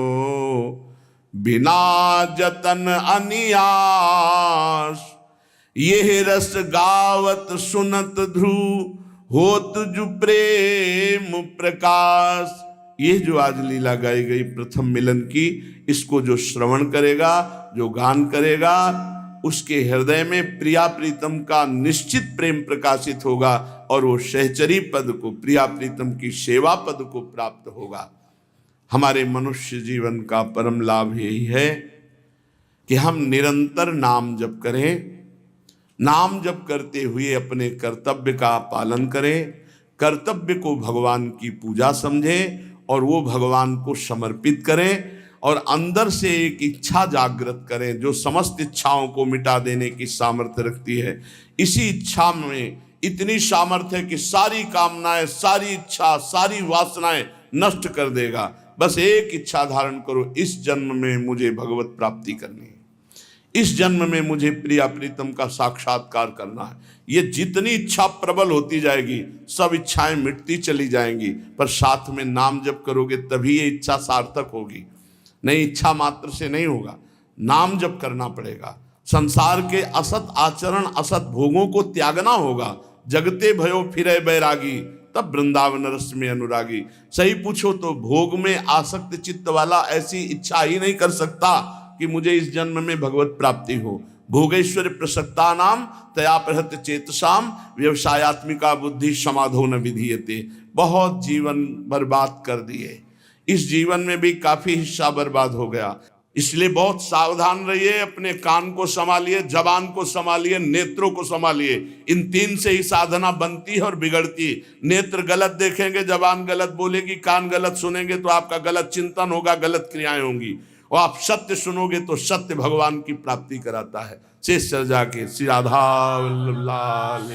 बिना जतन अनियास। यह रस गावत सुनत ध्रुव, होत जु प्रेम प्रकाश। ये जो आज लीला गाई गई प्रथम मिलन की, इसको जो श्रवण करेगा, जो गान करेगा, उसके हृदय में प्रिया प्रीतम का निश्चित प्रेम प्रकाशित होगा और वो सहचरी पद को, प्रिया प्रीतम की सेवा पद को प्राप्त होगा। हमारे मनुष्य जीवन का परम लाभ यही है कि हम निरंतर नाम जप करें, नाम जप करते हुए अपने कर्तव्य का पालन करें, कर्तव्य को भगवान की पूजा समझें और वो भगवान को समर्पित करें, और अंदर से एक इच्छा जागृत करें जो समस्त इच्छाओं को मिटा देने की सामर्थ्य रखती है। इसी इच्छा में इतनी सामर्थ्य है कि सारी कामनाएं, सारी इच्छा, सारी वासनाएं नष्ट कर देगा। बस एक इच्छा धारण करो, इस जन्म में मुझे भगवत प्राप्ति करनी है, इस जन्म में मुझे प्रिया प्रीतम का साक्षात्कार करना है। ये जितनी इच्छा प्रबल होती जाएगी, सब इच्छाएं मिटती चली जाएंगी, पर साथ में नाम जप करोगे तभी ये इच्छा सार्थक होगी, नहीं इच्छा मात्र से नहीं होगा। नाम जप करना पड़ेगा, संसार के असत आचरण, असत भोगों को त्यागना होगा। जगते भयो फिरे बैरागी, तब वृंदावन रस में अनुरागी। सही पूछो तो भोग में आसक्त चित्त वाला ऐसी इच्छा ही नहीं कर सकता कि मुझे इस जन्म में भगवत प्राप्ति हो। भोगेश्वर प्रसक्ता नाम तया प्रहत चेतसाम, व्यवसायत्मिका बुद्धि समाधो न विधीयते। बहुत जीवन बर्बाद कर दिए, इस जीवन में भी काफी हिस्सा बर्बाद हो गया। इसलिए बहुत सावधान रहिए, अपने कान को संभालिए, जबान को संभालिए, नेत्रों को संभालिए। इन तीन से ही साधना बनती है और बिगड़ती। नेत्र गलत देखेंगे, जबान गलत बोलेगी, कान गलत सुनेंगे तो आपका गलत चिंतन होगा, गलत क्रियाएं होंगी। और आप सत्य सुनोगे तो सत्य भगवान की प्राप्ति कराता है। शेष चल जाके श्री राधा वल्लभ लाल।